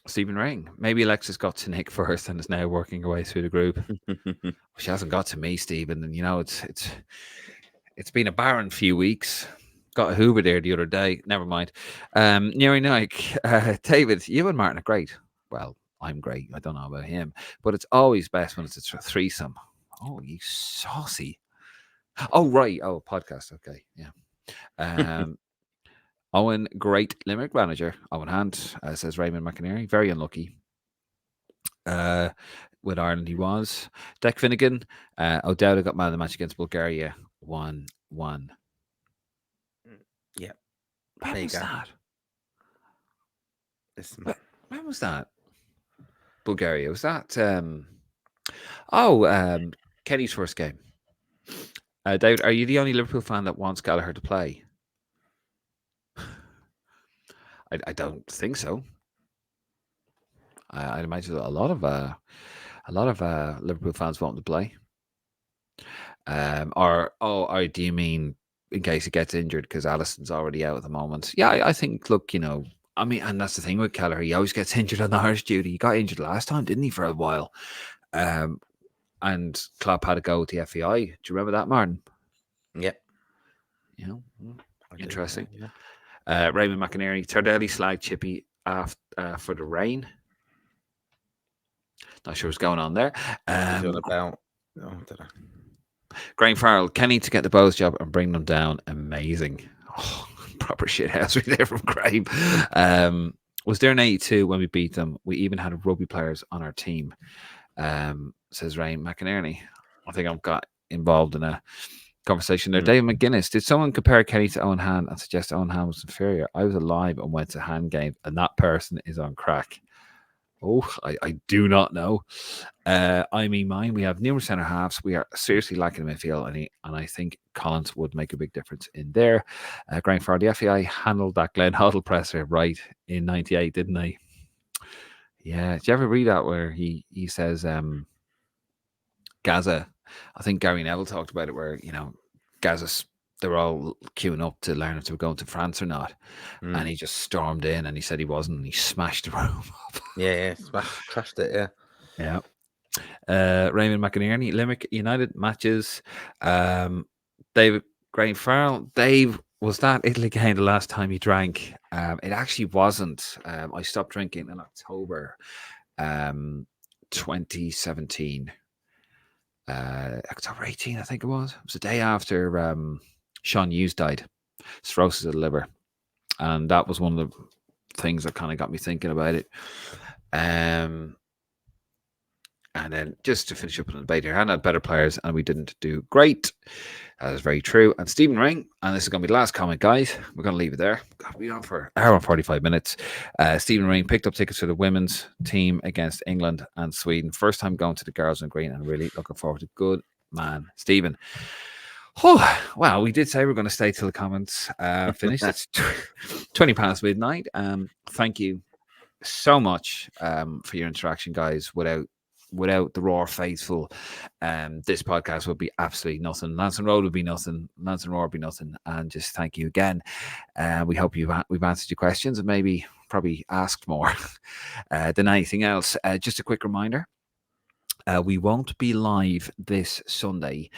A: Stephen Ring. Maybe Alexis got to Nick first and is now working her way through the group. She hasn't got to me, Stephen, and it's been a barren few weeks. Got a Hoover there the other day. Never mind. Neri Nike, David, you and Martin are great. Well, I'm great. I don't know about him, but it's always best when it's a threesome. Oh, you saucy. Oh, right. Oh, podcast. Okay. Yeah. Owen, great Limerick manager. Owen Hunt, says Raymond McInerney. Very unlucky. With Ireland, he was. Deck Finnegan, O'Dowd got man of the match against Bulgaria. 1-1.
B: Yeah.
A: When was that? When was that? Bulgaria. Was that Kenny's first game? David, are you the only Liverpool fan that wants Gallagher to play? I don't think so. I'd imagine a lot of Liverpool fans want him to play. Or do you mean in case he gets injured because Alisson's already out at the moment? Yeah, I think. Look, I mean, and that's the thing with Keller. He always gets injured on Irish duty. He got injured last time, didn't he, for a while? And Klopp had to go with the FAI. Do you remember that, Martin?
B: Yep.
A: Interesting. Raymond McInerney, Tardelli slag Chippy for the rain. Not sure what's going on there.
B: About. Oh, I don't know.
A: Graham Farrell, Kenny to get the Bows job and bring them down. Amazing. Oh, proper shit house right there from Graham. Was there an 82 when we beat them? We even had rugby players on our team. Says Rain McInerney. I think I've got involved in a conversation there. Dave McGuinness, did someone compare Kenny to Owen Hand and suggest Owen Hand was inferior? I was alive and went to Hand game, and that person is on crack. Oh, I do not know. I mean, mine. We have numerous centre halves. We are seriously lacking in midfield, and I think Collins would make a big difference in there. Graham Farr, the FAI handled that Glenn Hoddle presser right in '98, didn't they? Yeah. Did you ever read that where he says Gaza? I think Gary Neville talked about it, where Gazas, they were all queuing up to learn if they were going to France or not. And he just stormed in and he said he wasn't, and he smashed the room up.
B: Yeah, trashed it, yeah.
A: Raymond McInerney, Limerick United matches. David Graham Farrell. Dave, was that Italy game the last time you drank? It actually wasn't. I stopped drinking in October 2017. October 18, I think it was. It was the day after Sean Hughes died, cirrhosis of the liver. And that was one of the things that kind of got me thinking about it. And then just to finish up on the debate here, Hannah had better players and we didn't do great. That is very true. And Stephen Ring, and this is going to be the last comment, guys. We're going to leave it there. We're on for an hour and 45 minutes. Stephen Ring picked up tickets for the women's team against England and Sweden. First time going to the girls in green and really looking forward to good man, Stephen. Oh, wow. We did say we're going to stay till the comments finish. It's 20 past midnight. Thank you so much for your interaction, guys. Without the Roar faithful, this podcast would be absolutely nothing. Lansdowne Road would be nothing. Lansdowne Roar would be nothing. And just thank you again. We hope we've answered your questions and maybe probably asked more than anything else. Just a quick reminder. We won't be live this Sunday.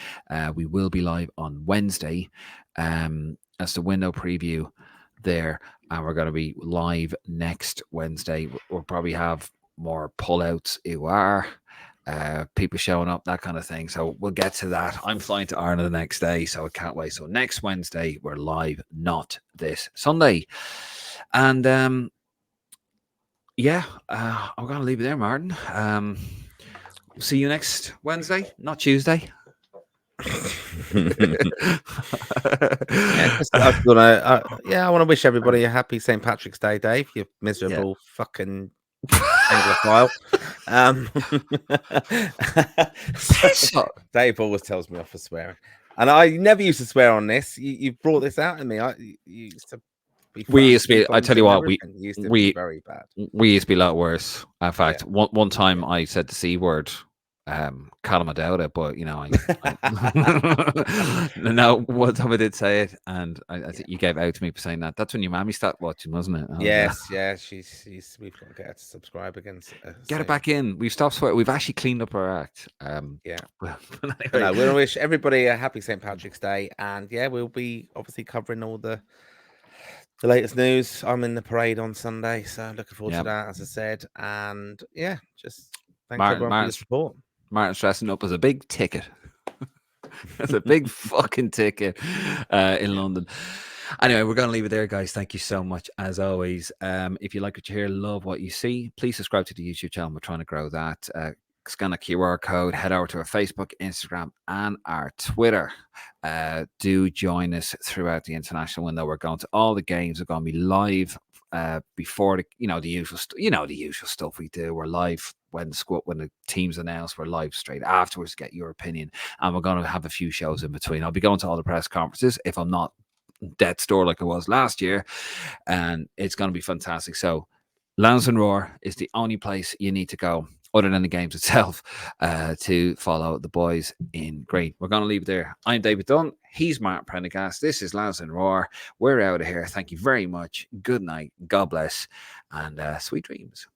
A: We will be live on Wednesday as the window preview there. And we're going to be live next Wednesday. We'll probably have more pullouts, people showing up, that kind of thing. So we'll get to that. I'm flying to Ireland the next day, so I can't wait. So next Wednesday, we're live, not this Sunday. And I'm going to leave it there, Martin. See you next Wednesday, not Tuesday.
B: I want to wish everybody a happy St. Patrick's Day, Dave. You miserable fucking Anglophile. Dave always tells me off for swearing, and I never used to swear on this. You brought this out in me. You used to be.
A: We used to be. I tell you what, we
B: used to be very bad.
A: We used to be a lot worse. In fact, one time I said the C word. Kalamazoo, but you know, no, one time I did say it, and I think you gave out to me for saying that. That's when your mammy started watching, wasn't it?
B: Yes, she's we've got to get her to subscribe again.
A: Get it back in. We've stopped swearing. We've actually cleaned up our act.
B: Anyway. No, we'll wish everybody a happy St. Patrick's Day, and we'll be obviously covering all the latest news. I'm in the parade on Sunday, so looking forward to that, as I said, and just thanks everyone for your support.
A: Martin's dressing up as a big ticket. It's a big fucking ticket in London. Anyway, we're going to leave it there, guys. Thank you so much, as always. If you like what you hear, love what you see, please subscribe to the YouTube channel. We're trying to grow that. Scan a QR code, head over to our Facebook, Instagram, and our Twitter. Do join us throughout the international window. We're going to all the games. We're going to be live before the usual stuff we do. We're live when the team's announced. We're live straight afterwards to get your opinion, and we're going to have a few shows in between. I'll be going to all the press conferences if I'm not dead store like I was last year, and it's going to be fantastic. So Lansdowne Roar is the only place you need to go other than the games itself to follow the boys in green. We're going to leave it there. I'm David Dunn. He's Martin Prendergast. This is Lansdowne Roar. We're out of here. Thank you very much. Good night. God bless. And sweet dreams.